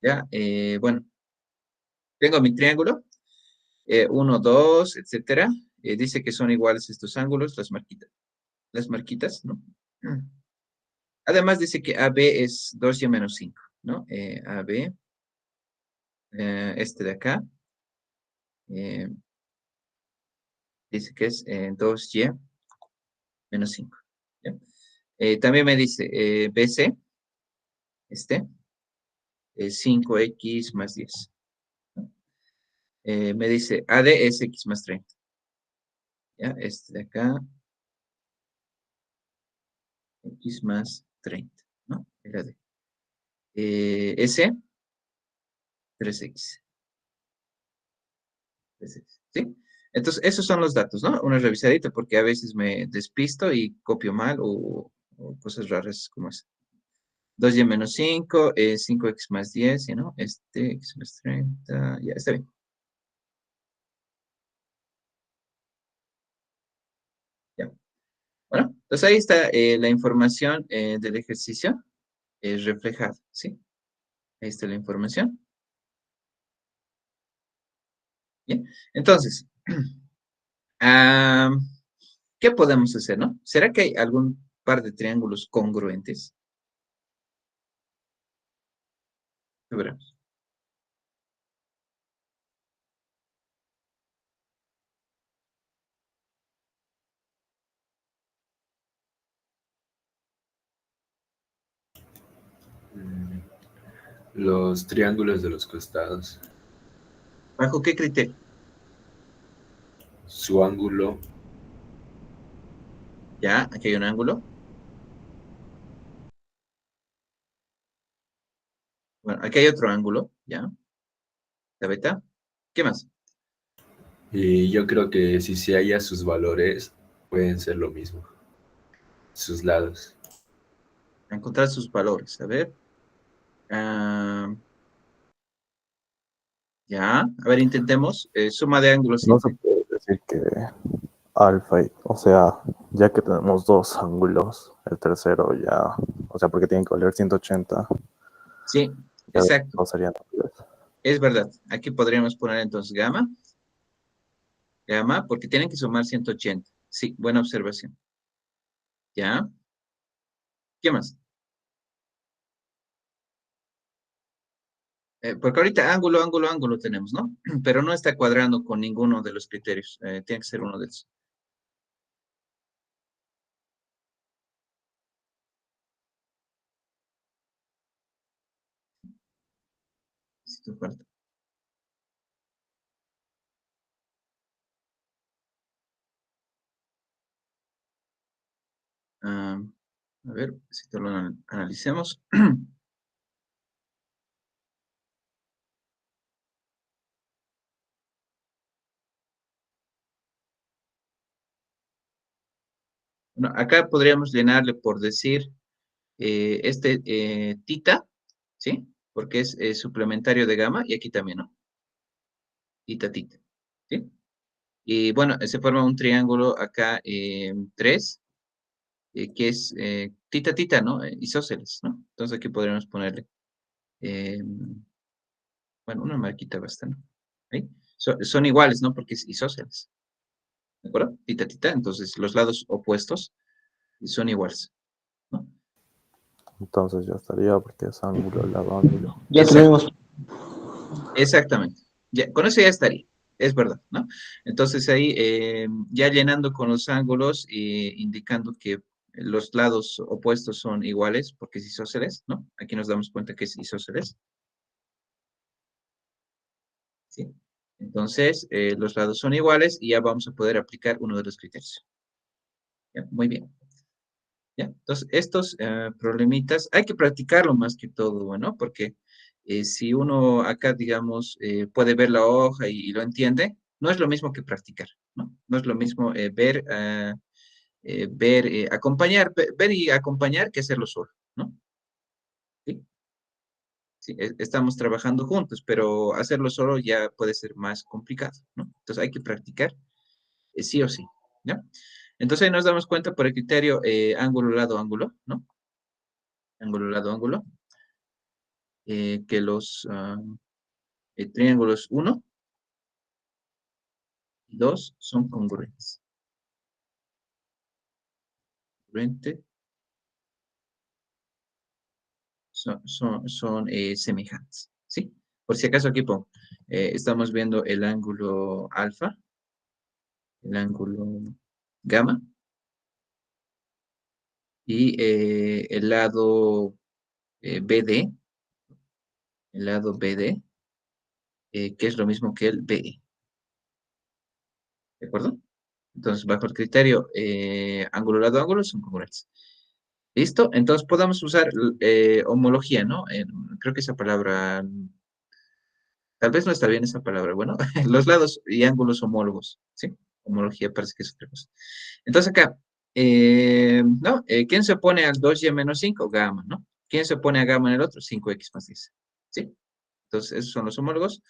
ya, bueno, tengo mi triángulo, 1, 2, etcétera. Dice que son iguales estos ángulos, las marquitas, ¿no? Además dice que AB es 2y menos 5, ¿no? AB, este de acá, eh, dice que es 2y menos 5. ¿Ya? También me dice BC, este, es 5x más 10. ¿No? Me dice AD es X más 30. ¿Ya? Este de acá, X más 30, ¿no? El AD. S, 3X. 3X, ¿sí? Entonces, esos son los datos, ¿no? Una revisadita porque a veces me despisto y copio mal o cosas raras como esa. 2y menos 5, 5x más 10, ¿sí, no? X más 30, ya está bien. Ya. Bueno, entonces ahí está la información del ejercicio reflejada, ¿sí? Ahí está la información. Bien, entonces, ah, ¿qué podemos hacer, no? ¿Será que hay algún par de triángulos congruentes? Ya veremos. Los triángulos de los costados. ¿Bajo qué criterio? Su ángulo. Ya, aquí hay un ángulo. Bueno, aquí hay otro ángulo, ¿ya? ¿La beta? ¿Qué más? Y yo creo que si se halla sus valores, pueden ser lo mismo. Sus lados. A encontrar sus valores. A ver. Ah, ya, a ver, intentemos. Suma de ángulos No se simple. puede decir que alfa, o sea, ya que tenemos dos ángulos, el tercero ya, o sea, porque tiene que valer 180, Sí, ya exacto. no serían ángulos. Es verdad. Aquí podríamos poner entonces gamma. Gamma, porque tienen que sumar 180. Sí, buena observación. ¿Ya? ¿Qué más? Porque ahorita ángulo, ángulo, ángulo tenemos, ¿no? Pero no está cuadrando con ninguno de los criterios. Tiene que ser uno de esos. Esto falta. Ah, a ver, si lo analicemos. Bueno, acá podríamos llenarle por decir tita, ¿sí? Porque es suplementario de gamma y aquí también, ¿no? Tita, tita, ¿sí? Y bueno, se forma un triángulo acá 3, que es tita, tita, ¿no? Isósceles, ¿no? Entonces aquí podríamos ponerle, eh, bueno, una marquita bastante, ¿no? ¿Ahí? Son iguales, ¿no? Porque es isósceles, ¿de acuerdo? Tita, tita, entonces los lados opuestos son iguales, ¿no? Entonces ya estaría porque es ángulo, lado, ángulo. Ya Exacto. tenemos. Exactamente. Ya, con eso ya estaría. Es verdad, ¿no? Entonces ahí ya llenando con los ángulos e indicando que los lados opuestos son iguales porque es isósceles, ¿no? Aquí nos damos cuenta que es isósceles, ¿sí? Entonces los lados son iguales y ya vamos a poder aplicar uno de los criterios. ¿Ya? Muy bien. ¿Ya? Entonces, estos problemitas hay que practicarlo más que todo, bueno, porque si uno acá, digamos, puede ver la hoja y lo entiende, no es lo mismo que practicar, ¿no? No es lo mismo acompañar, ver y acompañar que hacerlo solo, ¿no? Sí, sí, estamos trabajando juntos, pero hacerlo solo ya puede ser más complicado, ¿no? Entonces hay que practicar sí o sí, ¿ya? Entonces ahí nos damos cuenta por el criterio ángulo, lado, ángulo, ¿no? Ángulo, lado, ángulo. Que los triángulos 1 y 2 son congruentes. Congruente son semejantes, ¿sí? Por si acaso aquí pongo, estamos viendo el ángulo alfa, el ángulo gamma y el lado BD que es lo mismo que el BE. ¿De acuerdo? Entonces, bajo el criterio ángulo lado ángulo son congruentes. ¿Listo? Entonces podamos usar homología, ¿no? Creo que esa palabra, tal vez no está bien esa palabra, bueno, los lados y ángulos homólogos, ¿sí? Homología parece que es otra cosa. Entonces acá, ¿no? ¿Quién se opone al 2y menos 5? Gamma, ¿no? ¿Quién se opone a gamma en el otro? 5x más 10, ¿sí? Entonces, esos son los homólogos.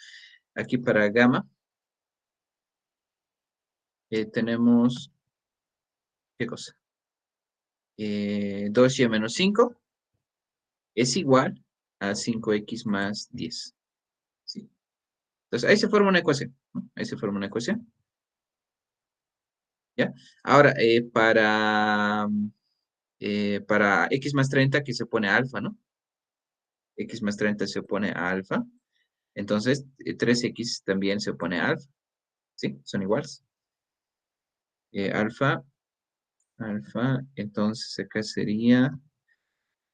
Aquí para gamma tenemos, ¿qué cosa? 2y menos 5 es igual a 5x más 10, ¿sí? Entonces, ahí se forma una ecuación, ¿no? Ahí se forma una ecuación, ¿ya? Ahora, para x más 30 que se opone a alfa, ¿no? X más 30 se opone a alfa. Entonces, 3x también se opone a alfa, ¿sí? Son iguales. Alfa, entonces acá sería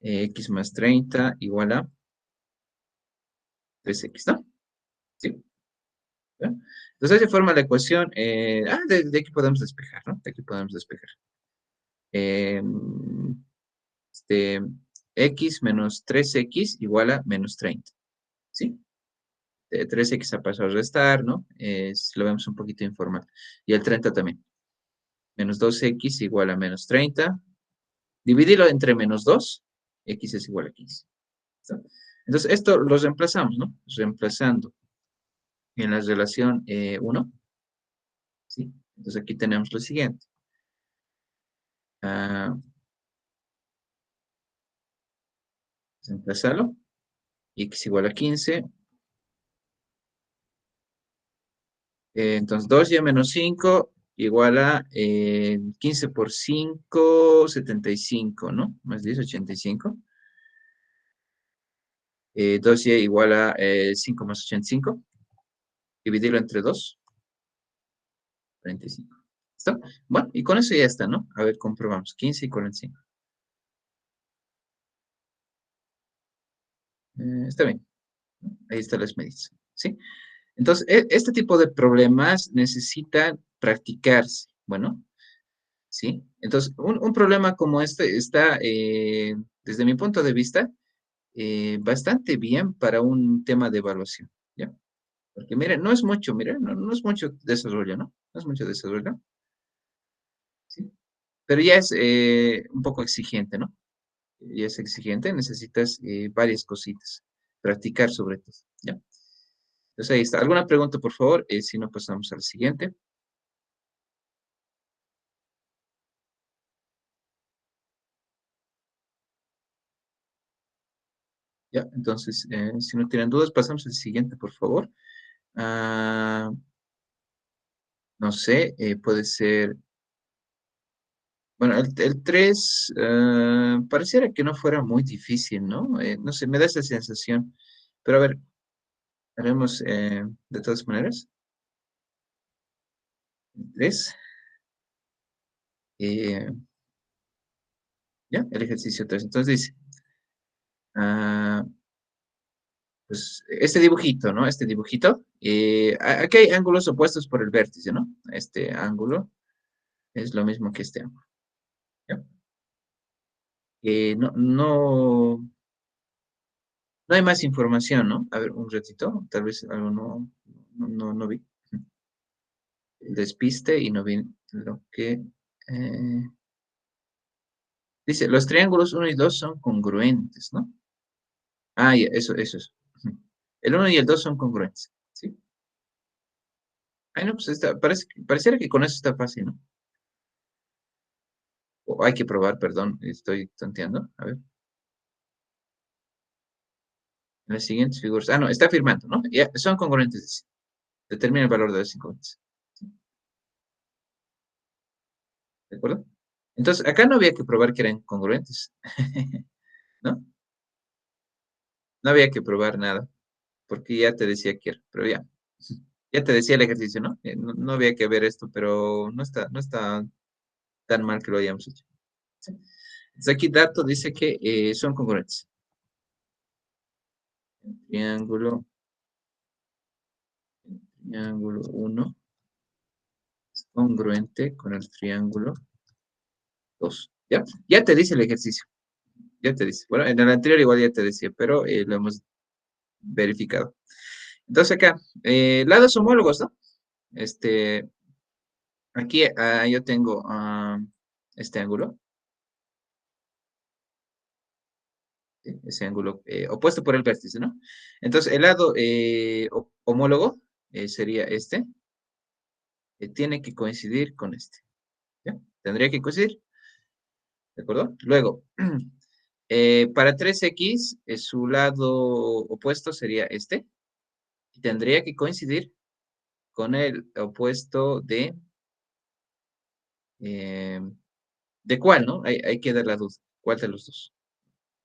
x más 30 igual a 3x, ¿no? ¿Sí? ¿Ya? Entonces, ahí se forma la ecuación. De aquí podemos despejar, ¿no? De aquí podemos despejar. Eh, este, x menos 3x igual a menos 30, ¿sí? 3x ha pasado a restar, ¿no? Si lo vemos un poquito informal. Y el 30 también. Menos 2x igual a menos 30. Dividirlo entre menos 2, x es igual a 15. ¿Está? Entonces, esto lo reemplazamos, ¿no? Reemplazando en la relación 1, ¿sí? Entonces, aquí tenemos lo siguiente. Reemplazarlo. X igual a 15. Entonces, 2y menos 5 igual a 15 por 5, 75, ¿no? Más 10, 85. 2y igual a 5 más 85. Dividirlo entre 2. 45. ¿Listo? Bueno, y con eso ya está, ¿no? A ver, comprobamos. 15 y 45. Está bien. Ahí están las medidas. ¿Sí? Entonces, este tipo de problemas necesitan practicarse. Bueno, ¿sí? Entonces, un problema como este está, desde mi punto de vista, bastante bien para un tema de evaluación, ¿ya? Porque, miren, no es mucho, miren, no es mucho desarrollo, ¿no? No es mucho desarrollo, ¿sí? Pero ya es un poco exigente, ¿no? Ya es exigente, necesitas varias cositas, practicar sobre todo, ¿ya? Entonces ahí está. ¿Alguna pregunta, por favor? Si no, pasamos al siguiente. Ya, entonces, si no tienen dudas, pasamos al siguiente, por favor. Ah, no sé, puede ser. Bueno, el 3 pareciera que no fuera muy difícil, ¿no? No sé, me da esa sensación. Pero a ver, haremos de todas maneras. 3. Ya, el ejercicio 3. Entonces dice, ah, pues este dibujito, ¿no? Este dibujito. Aquí hay ángulos opuestos por el vértice, ¿no? Este ángulo es lo mismo que este ángulo. ¿Ya? No hay más información, ¿no? A ver, un ratito, tal vez algo no vi. El despiste y no vi lo que... dice, los triángulos 1 y 2 son congruentes, ¿no? Ah, ya, eso es. Ujú. El 1 y el 2 son congruentes, ¿sí? Ay, no, pues pareciera que con eso está fácil, ¿no? O hay que probar, perdón, estoy tonteando. A ver, en las siguientes figuras. Ah, no, está afirmando, ¿no? Ya, son congruentes, dice. Determina el valor de las incongruentes. ¿De acuerdo? Entonces, acá no había que probar que eran congruentes, ¿no? No había que probar nada, porque ya te decía que era, pero ya. Ya te decía el ejercicio, ¿no? No había que ver esto, pero no está tan mal que lo hayamos hecho. ¿Sí? Entonces aquí dato dice que son congruentes. Triángulo triángulo 1 es congruente con el triángulo 2. ¿Ya? Ya te dice el ejercicio. Ya te dice. Bueno, en el anterior igual ya te decía, pero lo hemos verificado. Entonces acá, lados homólogos, ¿no? Aquí yo tengo este ángulo. ¿Sí? Ese ángulo opuesto por el vértice, ¿no? Entonces, el lado homólogo sería este. Tiene que coincidir con este. ¿Ya? Tendría que coincidir. ¿De acuerdo? Luego, para 3x, su lado opuesto sería este. Y tendría que coincidir con el opuesto ¿de cuál, no? Hay que dar la duda. ¿Cuál de los dos?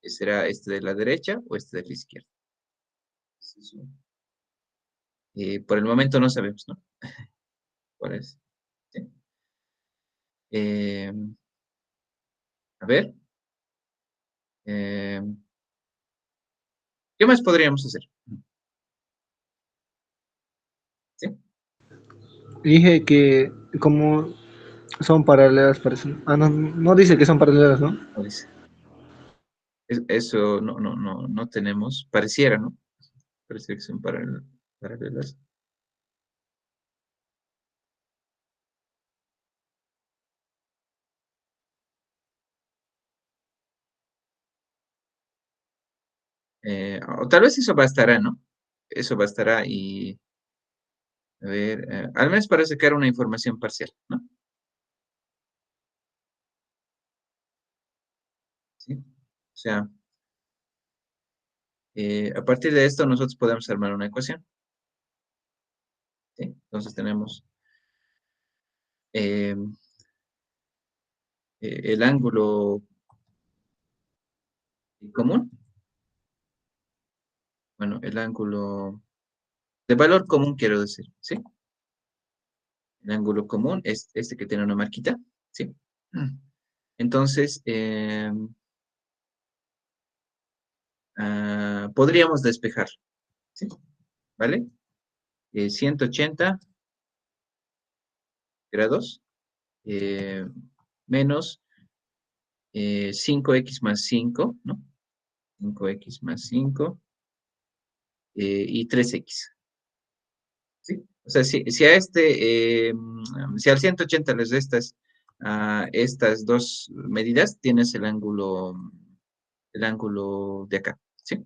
¿Será este de la derecha o este de la izquierda? Por el momento no sabemos, ¿no? ¿Cuál es? ¿Sí? Eh, a ver. eh, ¿Qué más podríamos hacer? ¿Sí? Dije que como son paralelas, parecen. Ah, no, no dice que son paralelas, ¿no? No dice. Eso no tenemos. Pareciera, ¿no? Pareciera que son paralelas. O tal vez eso bastará, ¿no? Eso bastará y, a ver, al menos para sacar una información parcial, ¿no? ¿Sí? O sea, a partir de esto nosotros podemos armar una ecuación. ¿Sí? Entonces tenemos eh, el ángulo común. Bueno, el ángulo de valor común, quiero decir, ¿sí? El ángulo común es este que tiene una marquita, ¿sí? Entonces, podríamos despejar, ¿sí? ¿Vale? 180 grados menos 5x más 5, ¿no? 5x más 5 y 3x, ¿sí? O sea, si a si al 180 les restas a estas dos medidas, tienes el ángulo de acá, ¿sí?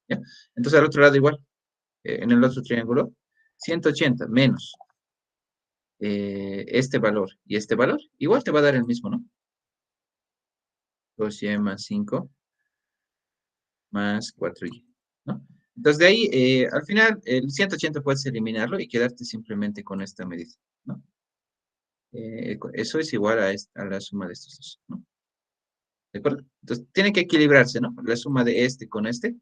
¿Ya? Entonces al otro lado igual, en el otro triángulo, 180 menos este valor y este valor, igual te va a dar el mismo, ¿no? 2y más 5 más 4y, ¿no? Entonces de ahí, al final, el 180 puedes eliminarlo y quedarte simplemente con esta medida, ¿no? Eso es igual a la suma de estos dos, ¿no? ¿De acuerdo? Entonces tiene que equilibrarse, ¿no? La suma de este con este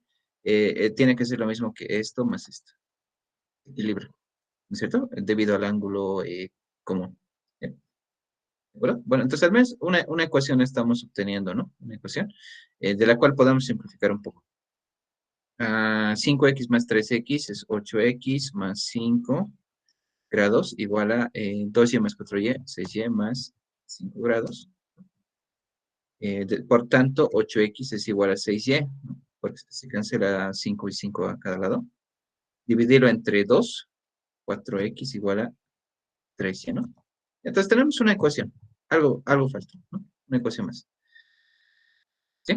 tiene que ser lo mismo que esto más esto. Equilibra, ¿no es cierto? Debido al ángulo común. ¿Ya? ¿De acuerdo? Bueno, entonces al menos una ecuación estamos obteniendo, ¿no? Una ecuación de la cual podemos simplificar un poco. 5x más 3x es 8x más 5 grados igual a 2y más 4y, 6y más 5 grados. Por tanto, 8x es igual a 6y, ¿no? Porque se cancela 5 y 5 a cada lado. Dividirlo entre 2, 4x igual a 3y, ¿no? Entonces tenemos una ecuación. Algo falta, ¿no? Una ecuación más. ¿Sí?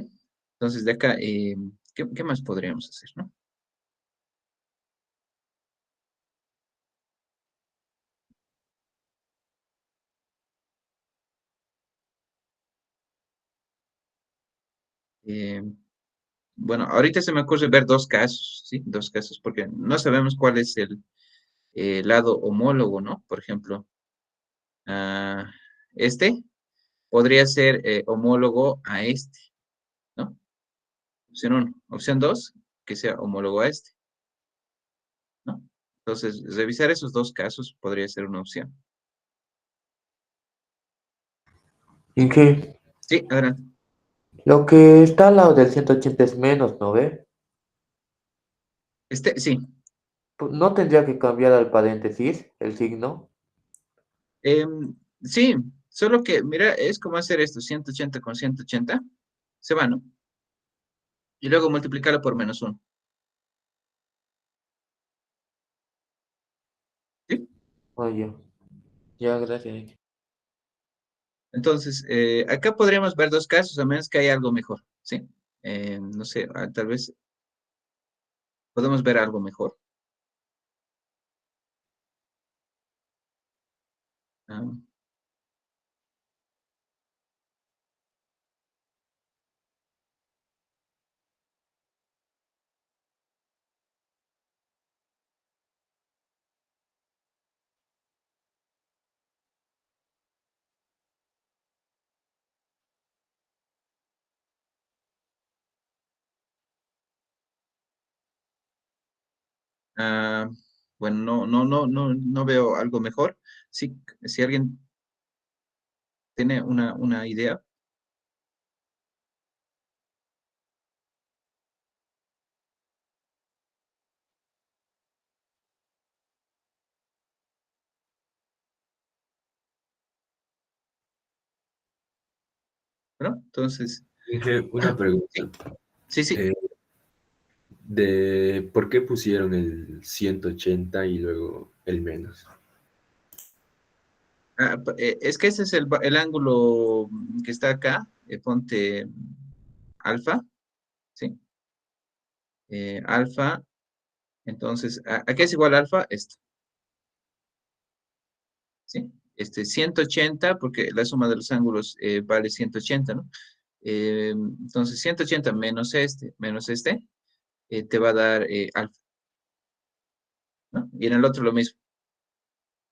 Entonces de acá, ¿qué más podríamos hacer, no? Bueno, ahorita se me ocurre ver dos casos, ¿sí? Dos casos, porque no sabemos cuál es el lado homólogo, ¿no? Por ejemplo, ah, este podría ser homólogo a este, ¿no? Opción 1. Opción 2, que sea homólogo a este, ¿no? Entonces, revisar esos dos casos podría ser una opción. ¿Y qué? Sí, adelante. Lo que está al lado del 180 es menos, ¿no ve? Sí. ¿no tendría que cambiar al paréntesis el signo? Sí, solo que, mira, es como hacer esto, 180 con 180, se va, ¿no? Y luego multiplicarlo por -1. ¿Sí? Oye, ya, gracias. Entonces, acá podríamos ver dos casos, a menos que haya algo mejor, ¿sí? No sé, tal vez podemos ver algo mejor. Ah, ah, bueno, no veo algo mejor. Sí, si alguien tiene una idea, ¿no? Entonces, Inge, una pregunta. sí, sí. Eh, de ¿por qué pusieron el 180 y luego el menos? Es que ese es el ángulo que está acá. Ponte alfa, ¿sí? Alfa, entonces, ¿a qué es igual alfa? Esto, ¿sí? 180, porque la suma de los ángulos vale 180, ¿no? Entonces, 180 menos este, te va a dar alfa, ¿no? Y en el otro lo mismo,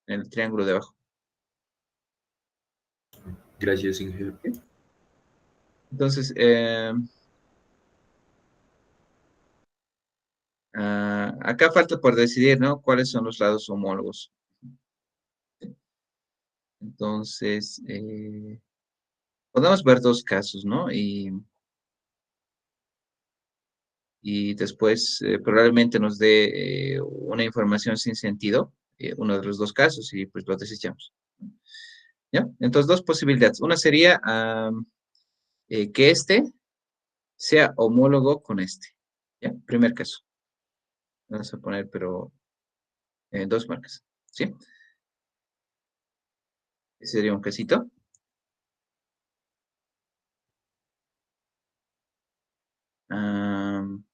en el triángulo de abajo. Gracias, Inge. ¿Sí? Entonces, acá falta por decidir, ¿no? ¿Cuáles son los lados homólogos? Entonces, podemos ver dos casos, ¿no? Y después probablemente nos dé una información sin sentido, uno de los dos casos, y pues lo desechamos. ¿Ya? Entonces, dos posibilidades. Una sería que este sea homólogo con este. ¿Ya? Primer caso. Vamos a poner, pero dos marcas. ¿Sí? Ese sería un casito. Am,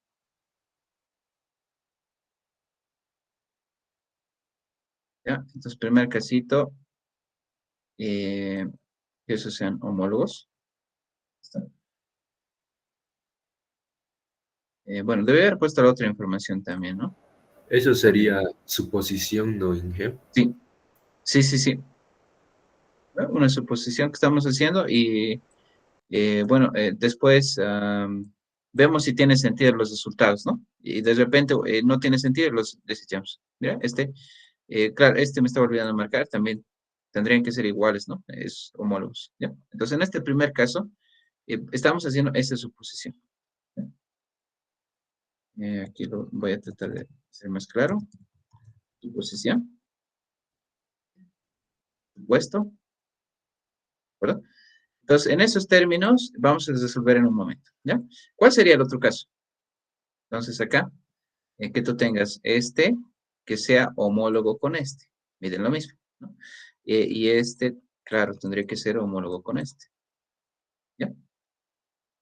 ¿Ya? Entonces, primer casito, que esos sean homólogos. ¿Está? Bueno, debe haber puesto la otra información también, ¿no? Eso sería suposición, ¿no, Inge? Sí, sí. ¿No? Una suposición que estamos haciendo y bueno, después vemos si tiene sentido los resultados, ¿no? Y de repente no tiene sentido y los desechamos. Mira, claro, me estaba olvidando marcar, también tendrían que ser iguales, ¿no? Es homólogos, ¿ya? Entonces, en este primer caso, estamos haciendo esa suposición. ¿Ya? Aquí lo voy a tratar de ser más claro. Suposición, supuesto, ¿verdad? Entonces, en esos términos, vamos a resolver en un momento, ¿ya? ¿Cuál sería el otro caso? Entonces, acá, que tú tengas que sea homólogo con este. Miren lo mismo, ¿no? Y claro, tendría que ser homólogo con este, ¿ya?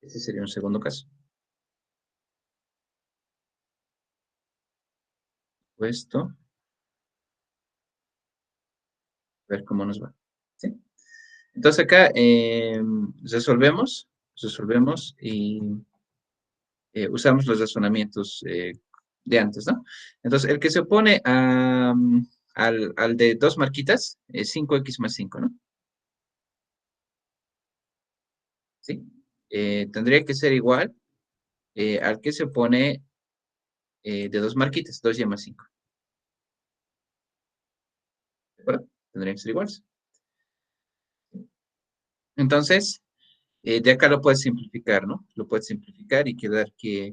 Ese sería un segundo caso. Esto, a ver cómo nos va, ¿sí? Entonces, acá resolvemos y usamos los razonamientos de antes, ¿no? Entonces, el que se opone al de dos marquitas es 5x más 5, ¿no? ¿Sí? Tendría que ser igual al que se opone de dos marquitas, 2y más 5. ¿De acuerdo? Tendrían que ser iguales. Entonces, de acá lo puedes simplificar, ¿no? Lo puedes simplificar y quedar que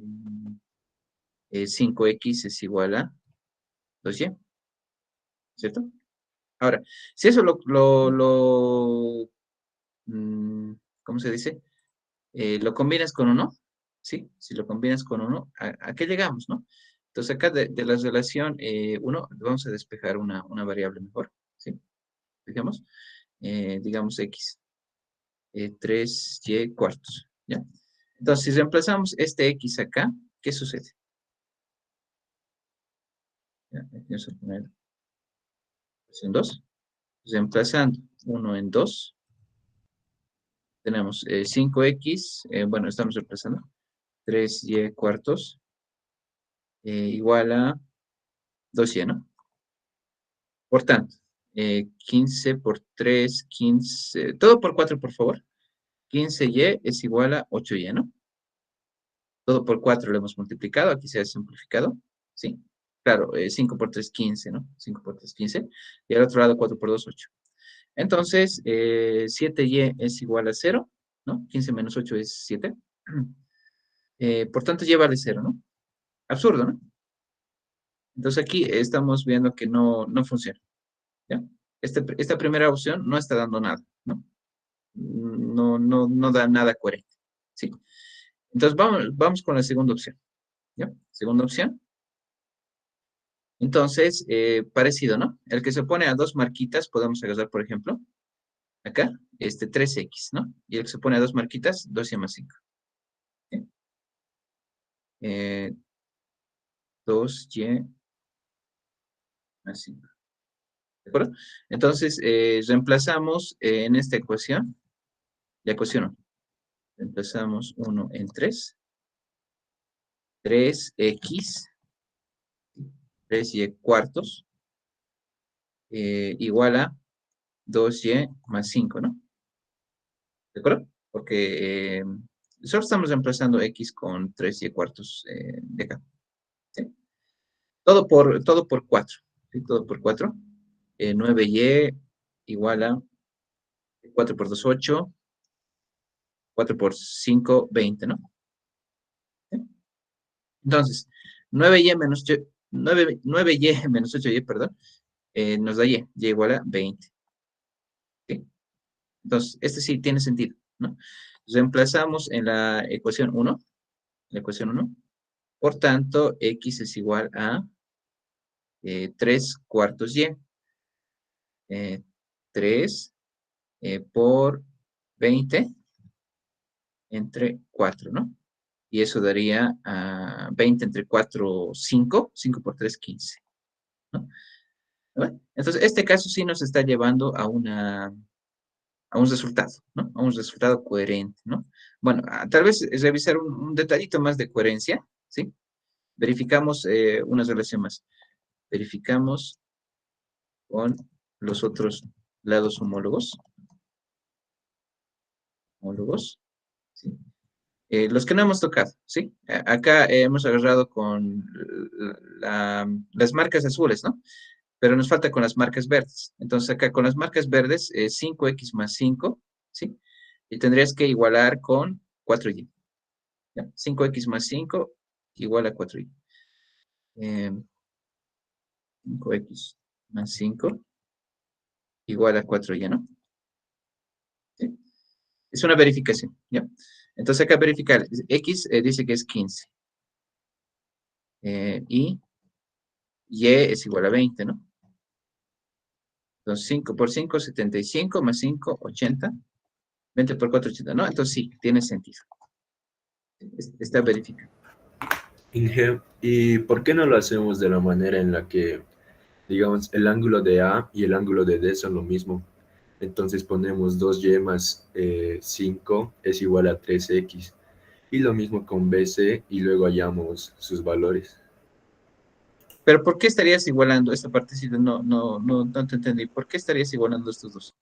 5x es igual a 2y, ¿cierto? Ahora, si eso ¿cómo se dice? Lo combinas con 1, ¿sí? Si lo combinas con 1, ¿a qué llegamos, no? Entonces acá de la relación 1, vamos a despejar una variable mejor, ¿sí? Digamos x, 3y cuartos, ¿ya? Entonces, si reemplazamos este x acá, ¿qué sucede? Ya, aquí vamos a poner en 2, reemplazando 1 en 2, tenemos 5x, bueno, estamos reemplazando, 3y cuartos, igual a 2y, ¿no? Por tanto, 15 por 3, 15, todo por 4, por favor. 15y es igual a 8y, ¿no? Todo por 4 lo hemos multiplicado, aquí se ha simplificado, ¿sí? Claro, 5 por 3, 15, ¿no? 5 por 3, 15. Y al otro lado, 4 por 2, 8. Entonces, 7y es igual a 0, ¿no? 15 menos 8 es 7. Por tanto, y vale 0, ¿no? Absurdo, ¿no? Entonces aquí estamos viendo que no funciona, ¿ya? Esta primera opción no está dando nada, ¿no? No da nada coherente, ¿sí? Entonces vamos con la segunda opción, ¿ya? Segunda opción. Entonces, parecido, ¿no? El que se pone a 2 marquitas, podemos agarrar, por ejemplo, acá, 3x, ¿no? Y el que se pone a 2 marquitas, 2y más 5. ¿Sí? 2y más 5. ¿De acuerdo? Entonces, reemplazamos en esta ecuación, la ecuación 1. Reemplazamos 1 en 3. 3x, 3y cuartos, igual a 2y más 5, ¿no? ¿De acuerdo? Porque solo estamos reemplazando x con 3y cuartos de acá. ¿Sí? Todo por 4. ¿Sí? Todo por 4. 9y igual a 4 por 2, 8. 4 por 5, 20, ¿no? ¿Sí? Entonces, 9y menos 9y menos 8y, perdón, nos da y igual a 20. ¿Sí? Entonces, este sí tiene sentido, ¿no? Reemplazamos en la ecuación 1, por tanto, x es igual a 3 cuartos y. 3 por 20 entre 4, ¿no? Y eso daría 20 entre 4, 5. 5 por 3, 15. ¿No? ¿Vale? Entonces, este caso sí nos está llevando a un resultado, ¿no? A un resultado coherente, ¿no? Bueno, tal vez revisar un detallito más de coherencia, ¿sí? Verificamos una relación más. Verificamos con los otros lados homólogos. ¿Sí? Los que no hemos tocado, ¿sí? Acá hemos agarrado con las marcas azules, ¿no? Pero nos falta con las marcas verdes. Entonces acá con las marcas verdes, 5x más 5, ¿sí? Y tendrías que igualar con 4y. ¿Ya? 5x más 5 igual a 4y. 5x más 5 igual a 4y, ¿no? ¿Sí? Es una verificación, ¿ya? Entonces acá verificar, x dice que es 15. Y es igual a 20, ¿no? Entonces 5 por 5, 75, más 5, 80. 20 por 4, 80, ¿no? Entonces sí, tiene sentido. Está verificado. Inge, ¿y por qué no lo hacemos de la manera en la que, digamos, el ángulo de A y el ángulo de D son lo mismo? Entonces ponemos 2y más 5 es igual a 3x. Y lo mismo con BC y luego hallamos sus valores. Pero ¿por qué estarías igualando esta partecita? No te entendí. ¿Por qué estarías igualando estos dos?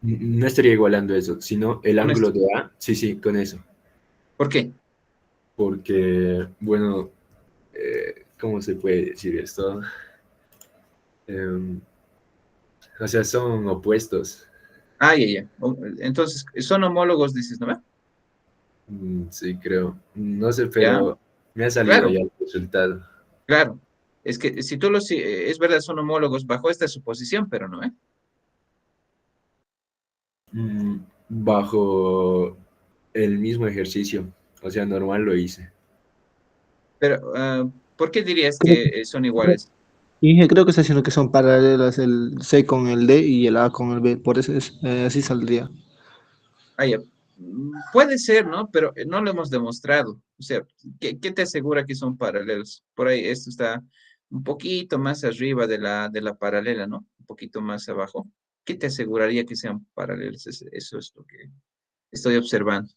No estaría igualando eso, sino el ¿Con ángulo esto? de A. Sí, con eso. ¿Por qué? Porque, bueno, ¿cómo se puede decir esto? O sea, son opuestos. Ya. Entonces, son homólogos, dices, ¿no? Sí, creo. No sé, Ya, pero me ha salido claro, ya el resultado. claro. Es que si tú los, es verdad, son homólogos bajo esta suposición, pero no, ¿eh? Bajo el mismo ejercicio, o sea, normal lo hice. Pero, ¿por qué dirías que son iguales? Creo que está diciendo que son paralelas el C con el D y el A con el B, por eso es, así saldría. Ah, ya. Puede ser, ¿no? Pero no lo hemos demostrado. O sea, ¿qué te asegura que son paralelos? Por ahí esto está un poquito más arriba de la paralela, ¿no? Un poquito más abajo. ¿Qué te aseguraría que sean paralelos? Eso es lo que estoy observando.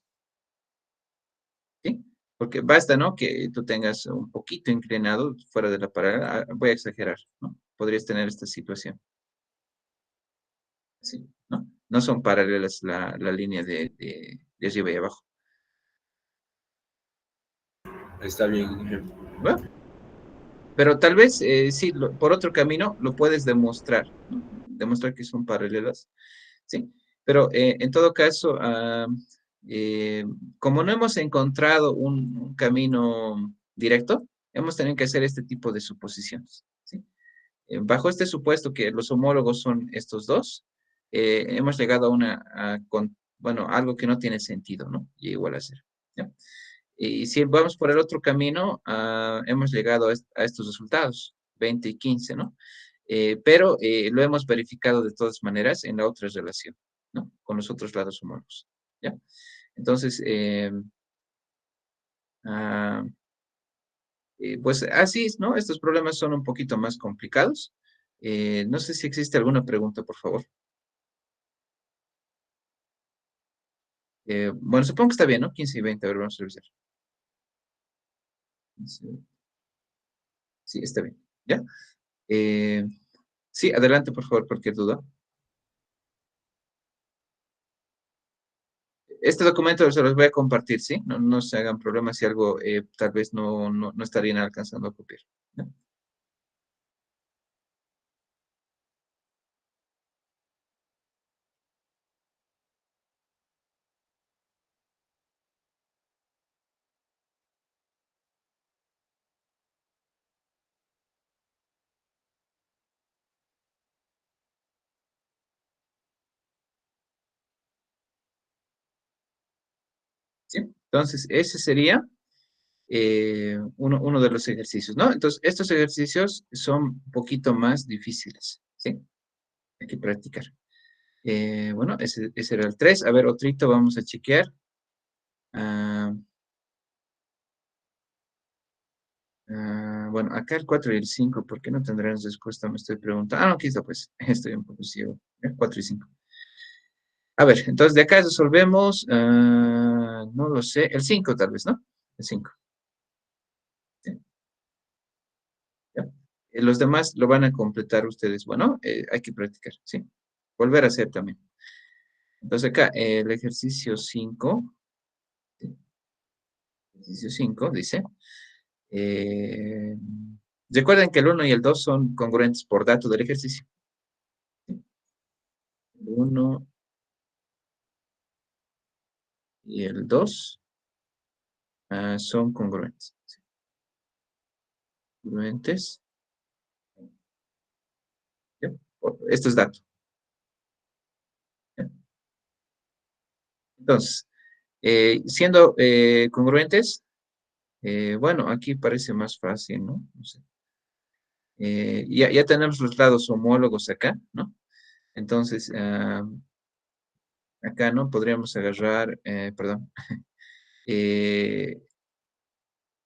¿Sí? Porque basta, ¿no? Que tú tengas un poquito inclinado fuera de la paralela. Voy a exagerar, ¿no? Podrías tener esta situación. Sí, ¿no? No son paralelas la línea de arriba y abajo. Está bien. Bueno, pero tal vez, sí, por otro camino lo puedes demostrar, ¿no? Demostrar que son paralelas, ¿sí? Pero en todo caso, eh, como no hemos encontrado un camino directo, hemos tenido que hacer este tipo de suposiciones, ¿sí? Bajo este supuesto que los homólogos son estos dos, hemos llegado a bueno, algo que no tiene sentido, ¿no? Y igual a cero, ¿ya? Y si vamos por el otro camino, hemos llegado a estos resultados, 20 y 15, ¿no? Pero lo hemos verificado de todas maneras en la otra relación, ¿no? Con los otros lados homólogos, ¿ya? Entonces, ah, pues así es, ¿no? Estos problemas son un poquito más complicados. No sé si existe alguna pregunta, por favor. Bueno, supongo que está bien, ¿no? 15 y 20, a ver, vamos a revisar. Sí, está bien. ¿Ya? Eh, sí, adelante, por favor, cualquier duda. Este documento se los voy a compartir, ¿sí? No se hagan problemas si algo tal vez no estarían alcanzando a copiar, ¿ya? ¿Sí? Entonces, ese sería uno de los ejercicios, ¿no? Entonces, estos ejercicios son un poquito más difíciles, ¿sí? Hay que practicar. Bueno, ese era el 3. A ver, otrito, vamos a chequear. Ah, bueno, acá el 4 y el 5, ¿por qué no tendrán respuesta? Me estoy preguntando. No, aquí está, pues. Estoy un poco ciego. 4 y 5. A ver, entonces de acá resolvemos, no lo sé, el 5 tal vez, ¿no? El 5. Sí, ya. Los demás lo van a completar ustedes. Bueno, hay que practicar, ¿sí? Volver a hacer también. Entonces acá, el ejercicio 5, ¿sí? Ejercicio 5 dice, eh, recuerden que el 1 y el 2 son congruentes por dato del ejercicio. ¿Sí? El 1 y el 2 son congruentes. ¿Sí? Congruentes. ¿Ya? Esto es dato. ¿Ya? Entonces, siendo congruentes, bueno, aquí parece más fácil, ¿no? No sé. Ya tenemos los lados homólogos acá, ¿no? Entonces, acá, ¿no? Podríamos agarrar, perdón, eh,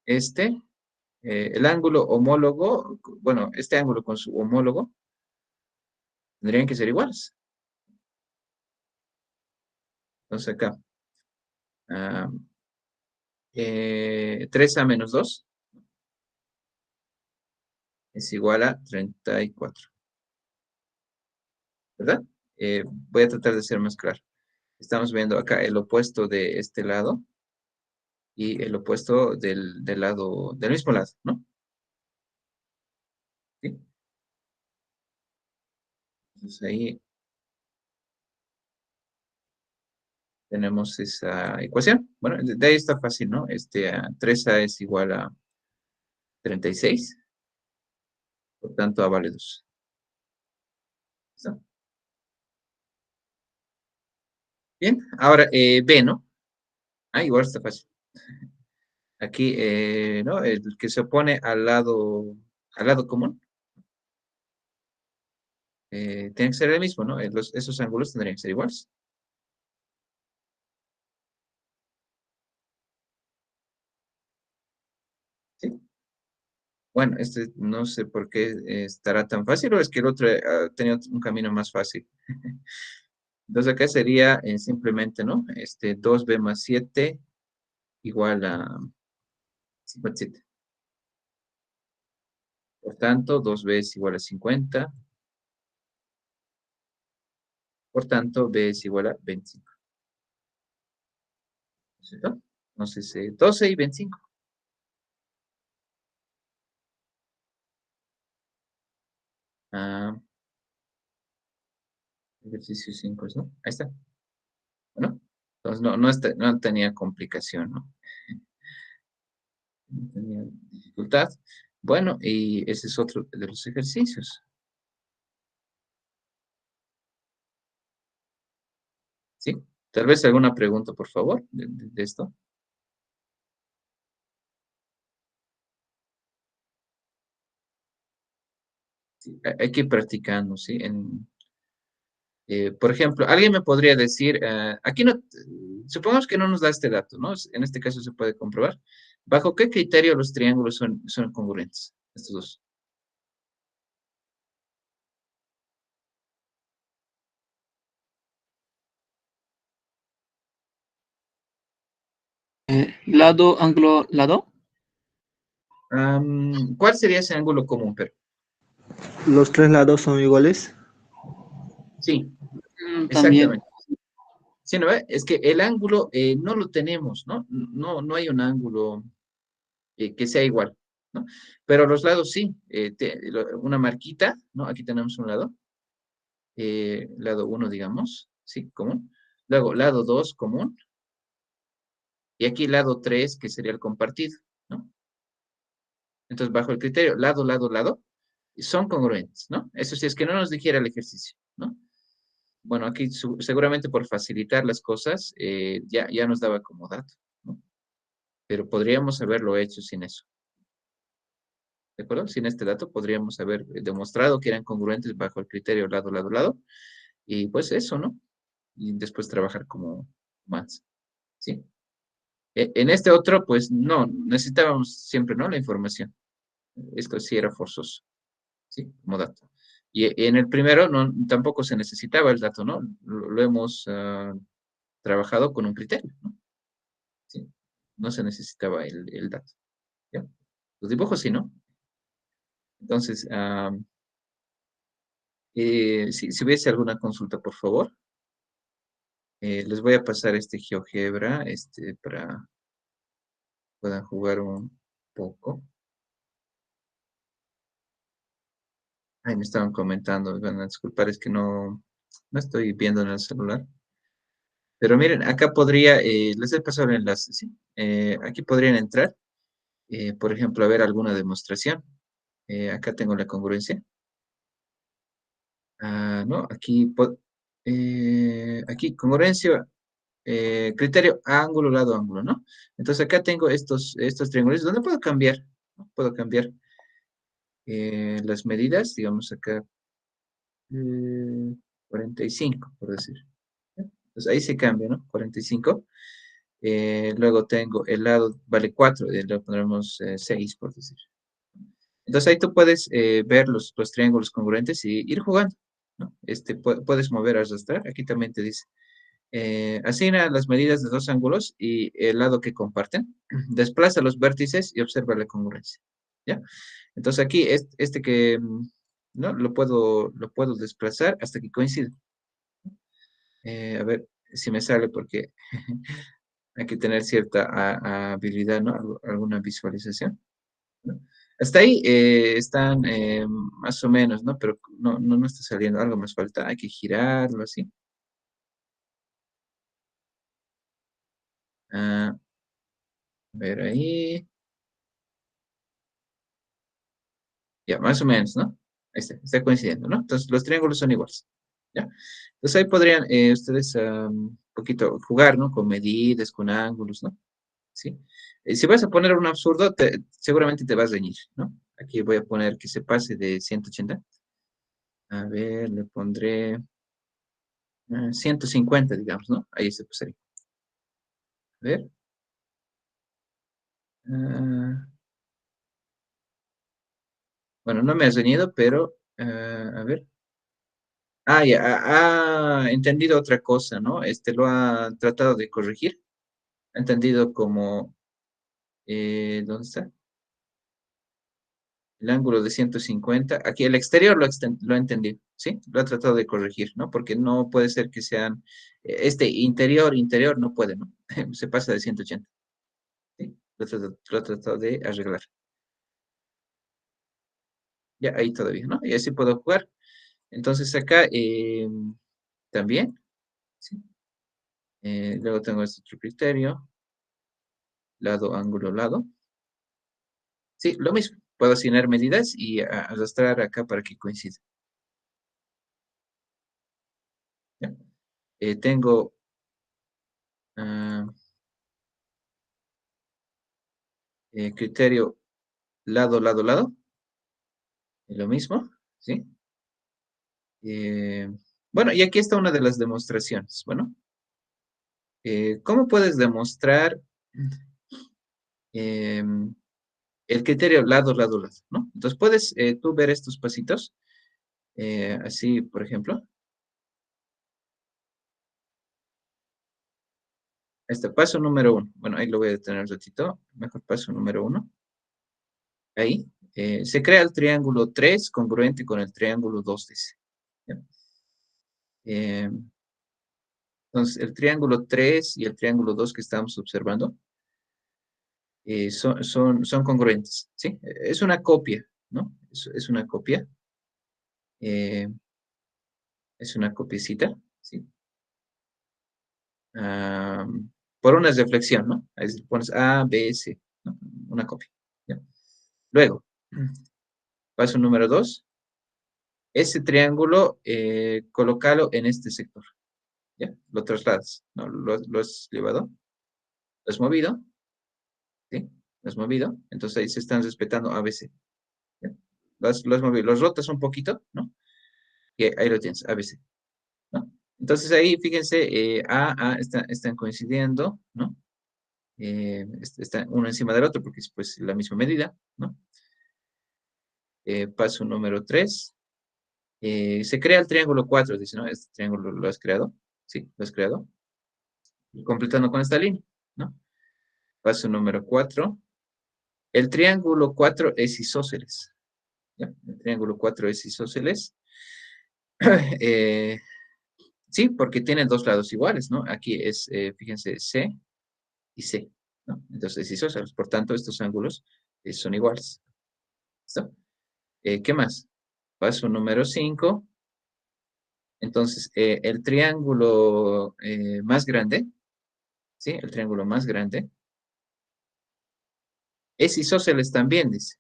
este, el ángulo homólogo, bueno, este ángulo con su homólogo, tendrían que ser iguales. Entonces acá, ah, 3a menos 2 es igual a 34, ¿verdad? Voy a tratar de ser más claro. Estamos viendo acá el opuesto de este lado y el opuesto del lado, del mismo lado, ¿no? ¿Sí? Entonces ahí tenemos esa ecuación. Bueno, de ahí está fácil, ¿no? 3a es igual a 36 Por tanto, A vale 2. ¿Listo? Bien, ahora B, ¿no? Ah, igual está fácil. Aquí, ¿no? El que se opone al lado común, tiene que ser el mismo, ¿no? Esos ángulos tendrían que ser iguales. ¿Sí? Bueno, este no sé por qué estará tan fácil, o es que el otro tenía un camino más fácil. Entonces acá sería simplemente, ¿no? 2b más 7 igual a 57. Por tanto, 2b es igual a 50. Por tanto, b es igual a 25. ¿Cierto? Entonces, 12 y 25. Ah, ejercicio 5, ¿no? Ahí está. Bueno, entonces no tenía complicación, ¿no? No tenía dificultad. Bueno, y ese es otro de los ejercicios. ¿Sí? Tal vez alguna pregunta, por favor, de esto. Sí, hay que ir practicando, ¿sí? Por ejemplo, alguien me podría decir, aquí no, supongamos que no nos da este dato, ¿no? En este caso se puede comprobar. ¿Bajo qué criterio los triángulos son congruentes? Estos dos. Lado, ángulo, lado. ¿Cuál sería ese ángulo común, pero? Los tres lados son iguales. Sí, También. exactamente. Sí, ¿no ve? Es que el ángulo no lo tenemos, ¿no? No hay un ángulo que sea igual, ¿no? Pero los lados sí. Una marquita, ¿no? Aquí tenemos un lado. Lado uno, digamos, ¿sí? Común. Luego, lado 2 común. Y aquí lado 3 que sería el compartido, ¿no? Entonces, bajo el criterio lado, son congruentes, ¿no? Eso sí, es que no nos dijera el ejercicio, ¿no? Bueno, aquí seguramente por facilitar las cosas, ya nos daba como dato, ¿no? Pero podríamos haberlo hecho sin eso, ¿de acuerdo? Sin este dato podríamos haber demostrado que eran congruentes bajo el criterio lado, y pues eso, ¿no? Y después trabajar como más, ¿sí? En este otro, pues no, necesitábamos siempre, ¿no? La información. Esto sí era forzoso, ¿sí? Como dato. Y en el primero no, tampoco se necesitaba el dato, ¿no? Lo hemos trabajado con un criterio, ¿no? ¿Sí? No se necesitaba el dato, ¿ya? Los dibujos sí, ¿no? Entonces, si hubiese alguna consulta, por favor, les voy a pasar este GeoGebra, para que puedan jugar un poco. Ay, me estaban comentando, van a disculpar, es que no estoy viendo en el celular. Pero miren, acá podría, les he pasado el enlace, ¿sí? Aquí podrían entrar, por ejemplo, a ver alguna demostración. Acá tengo la congruencia. ¿No? Aquí congruencia, criterio ángulo, lado, ángulo, ¿no? Entonces acá tengo estos triángulos donde puedo cambiar, ¿no? Puedo cambiar las medidas, digamos acá, 45, por decir. Entonces ahí se cambia, ¿no? 45. Luego tengo el lado vale 4, le pondremos 6, por decir. Entonces ahí tú puedes ver los triángulos congruentes y ir jugando, ¿no? Puedes mover, arrastrar, aquí también te dice. Asigna las medidas de dos ángulos y el lado que comparten. Desplaza los vértices y observa la congruencia, ¿ya? Entonces aquí, ¿no? Lo puedo desplazar hasta que coincida. A ver si me sale porque hay que tener cierta habilidad, ¿no? Alguna visualización, ¿no? Hasta ahí están más o menos, ¿no? Pero no está saliendo. Algo más falta. Hay que girarlo así. A ver ahí. Ya, más o menos, ¿no? Ahí está coincidiendo, ¿no? Entonces, los triángulos son iguales, ¿ya? Entonces, ahí podrían ustedes un poquito jugar, ¿no? Con medidas, con ángulos, ¿no? ¿Sí? Si vas a poner un absurdo, seguramente te vas a reñir, ¿no? Aquí voy a poner que se pase de 180. A ver, le pondré 150, digamos, ¿no? Ahí se pasaría. A ver. Bueno, no me has reñido, pero a ver. Ya, ha entendido otra cosa, ¿no? Lo ha tratado de corregir. Ha entendido como, ¿dónde está? El ángulo de 150. Aquí el exterior lo ha entendido, ¿sí? Lo ha tratado de corregir, ¿no? Porque no puede ser que sean, interior no puede, ¿no? Se pasa de 180, ¿sí? Lo ha tratado de arreglar. Ya, ahí todavía, ¿no? Y así puedo jugar. Entonces acá también, ¿sí? Luego tengo este otro criterio, lado, ángulo, lado. Sí, lo mismo. Puedo asignar medidas y arrastrar acá para que coincida. ¿Ya? Tengo criterio lado, lado, lado. Lo mismo, ¿sí? Bueno, y aquí está una de las demostraciones. Bueno, ¿cómo puedes demostrar el criterio lado, lado, lado? ¿No? Entonces, puedes tú ver estos pasitos, así, por ejemplo. Este paso número 1. Bueno, ahí lo voy a detener un ratito. Mejor paso número 1. Ahí. Se crea el triángulo 3 congruente con el triángulo 2, dice. ¿Ya? Entonces, el triángulo 3 y el triángulo 2 que estamos observando son congruentes, ¿sí? Es una copia, ¿no? Es una copia. eh, es una copiecita, ¿sí? Ah, por una reflexión, ¿no? Ahí pones A, B, C, ¿no? Una copia. ¿Ya? Luego, paso número 2. Ese triángulo, colócalo en este sector. ¿Ya? Lo trasladas, ¿no? Lo has llevado, lo has movido, ¿sí? Lo has movido, entonces ahí se están respetando ABC. ¿Ya? Lo has movido, los rotas un poquito, ¿no? Y ahí lo tienes, ABC, ¿no? Entonces ahí, fíjense, están coincidiendo, ¿no? Está uno encima del otro porque es pues la misma medida, ¿no? Paso número 3. Se crea el triángulo 4, dice, ¿no? Este triángulo lo has creado, sí, lo has creado. Completando con esta línea, ¿no? Paso número 4. El triángulo 4 es isósceles. ¿Ya? El triángulo 4 es isósceles. Sí, porque tienen dos lados iguales, ¿no? Aquí es, fíjense, C y C, ¿no? Entonces es isósceles. Por tanto, estos ángulos son iguales. ¿Listo? ¿Qué más? Paso número 5. Entonces, el triángulo más grande, ¿sí? El triángulo más grande es isósceles también, dice.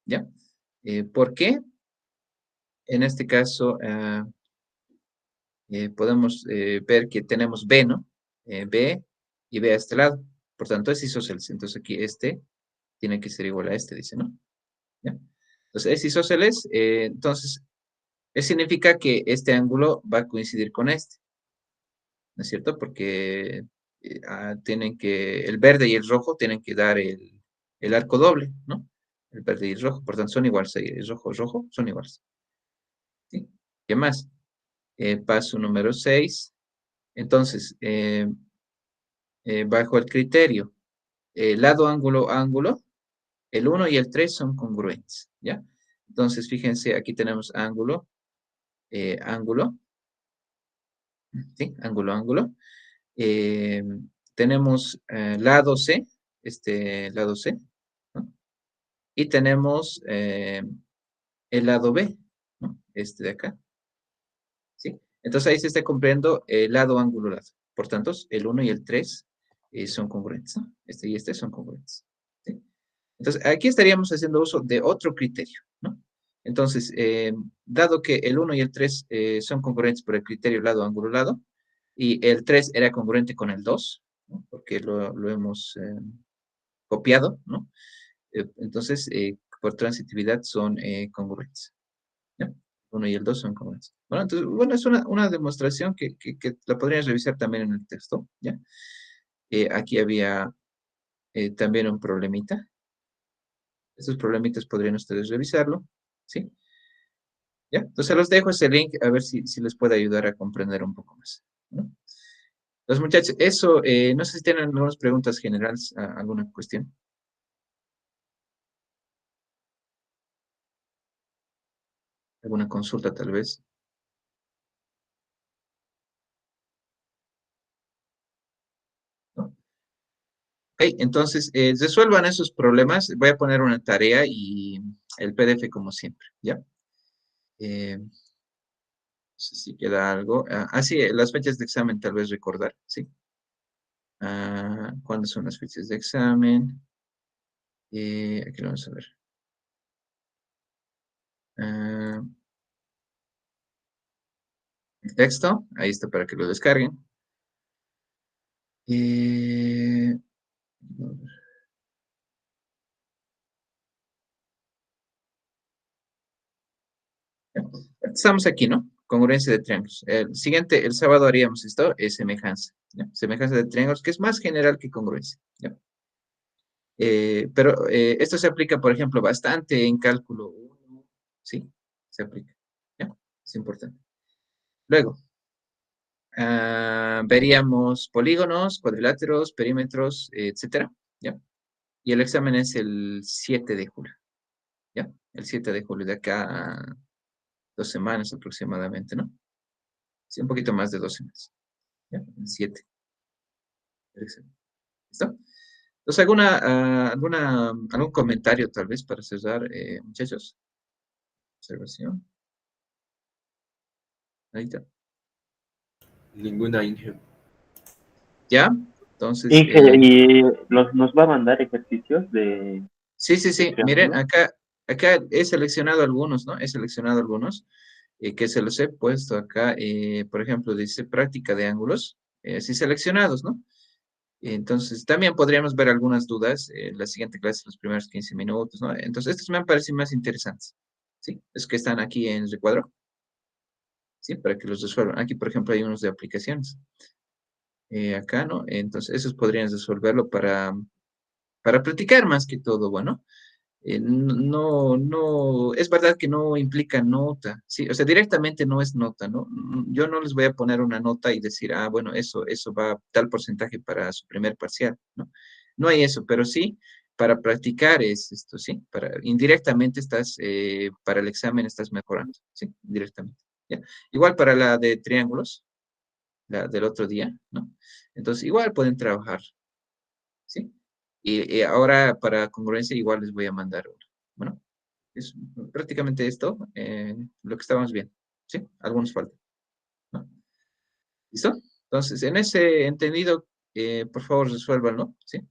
¿Ya? ¿Por qué? En este caso, podemos ver que tenemos B, ¿no? B y B a este lado. Por tanto, es isósceles. Entonces, aquí este tiene que ser igual a este, dice, ¿no? ¿Ya? Entonces, es isósceles. Entonces, eso significa que este ángulo va a coincidir con este. ¿No es cierto? Porque el verde y el rojo tienen que dar el arco doble, ¿no? El verde y el rojo, por tanto son iguales, el rojo, son iguales. ¿Sí? ¿Qué más? Paso número 6. Entonces, bajo el criterio, lado, ángulo, ángulo, el 1 y el 3 son congruentes, ¿ya? Entonces, fíjense, aquí tenemos ángulo, ángulo, ¿sí? Ángulo, ángulo. Eh, tenemos lado C, lado C, ¿no? Y tenemos el lado B, ¿no? Este de acá, ¿sí? Entonces ahí se está cumpliendo el lado, ángulo, lado. Por tanto, el 1 y el 3 son congruentes, ¿no? Este y este son congruentes, ¿sí? Entonces, aquí estaríamos haciendo uso de otro criterio, ¿no? Entonces, dado que el 1 y el 3 son congruentes por el criterio lado, ángulo, lado, y el 3 era congruente con el 2, ¿no? Porque lo hemos copiado, ¿no? Entonces, por transitividad son congruentes, ¿ya? 1 y el 2 son congruentes. Bueno, entonces, bueno, es una demostración que la podrías revisar también en el texto, ¿ya? Aquí había también un problemita. Estos problemitas podrían ustedes revisarlo, ¿sí? ¿Ya? Entonces los dejo ese link a ver si les puede ayudar a comprender un poco más, ¿no? Entonces, muchachos, eso, no sé si tienen algunas preguntas generales, alguna cuestión. ¿Alguna consulta tal vez? ¿No? Ok, entonces, resuelvan esos problemas. Voy a poner una tarea y el PDF como siempre, ¿ya? No sé si queda algo. Sí, las fechas de examen tal vez recordar, ¿sí? ¿Cuándo son las fechas de examen? Aquí lo vamos a ver. El texto, ahí está para que lo descarguen. Estamos aquí, ¿no? Congruencia de triángulos. El siguiente, el sábado haríamos esto, es semejanza, ¿ya? Semejanza de triángulos, que es más general que congruencia, ¿ya? Pero esto se aplica, por ejemplo, bastante en cálculo 1, ¿sí? Se aplica, ¿ya? Es importante. Luego, veríamos polígonos, cuadriláteros, perímetros, etcétera, ¿ya? Y el examen es el 7 de julio, ¿ya? El 7 de julio, de acá a 2 semanas aproximadamente, ¿no? Sí, un poquito más de 2 semanas, ¿ya? El 7. ¿Listo? Entonces, ¿algún comentario tal vez para cerrar, muchachos? Observación. Ahí está. Ninguna, Inge. ¿Ya? Entonces, Inge, ¿y nos va a mandar ejercicios de sí. Miren, triángulo? acá he seleccionado algunos, ¿no? He seleccionado algunos que se los he puesto acá. Por ejemplo, dice práctica de ángulos, así seleccionados, ¿no? Entonces, también podríamos ver algunas dudas en la siguiente clase, los primeros 15 minutos, ¿no? Entonces, estos me han parecido más interesantes, ¿sí? Es que están aquí en el recuadro, ¿sí? Para que los resuelvan. Aquí, por ejemplo, hay unos de aplicaciones. Acá, ¿no? Entonces, esos podrían resolverlo para practicar más que todo, bueno. No, es verdad que no implica nota, ¿sí? O sea, directamente no es nota, ¿no? Yo no les voy a poner una nota y decir, bueno, eso va tal porcentaje para su primer parcial, ¿no? No hay eso, pero sí, para practicar es esto, ¿sí? Indirectamente para el examen estás mejorando, ¿sí? Directamente, ¿ya? Igual para la de triángulos, la del otro día, ¿no? Entonces, igual pueden trabajar, ¿sí? Y ahora para congruencia igual les voy a mandar uno. Bueno, es prácticamente esto, lo que estábamos viendo, ¿sí? Algunos faltan, ¿no? ¿Listo? Entonces, en ese entendido, por favor, resuélvanlo, ¿sí?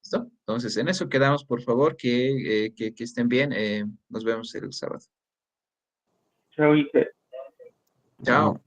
¿Listo? Entonces, en eso quedamos, por favor, que estén bien. Nos vemos el sábado. Chao, Inge. Chao.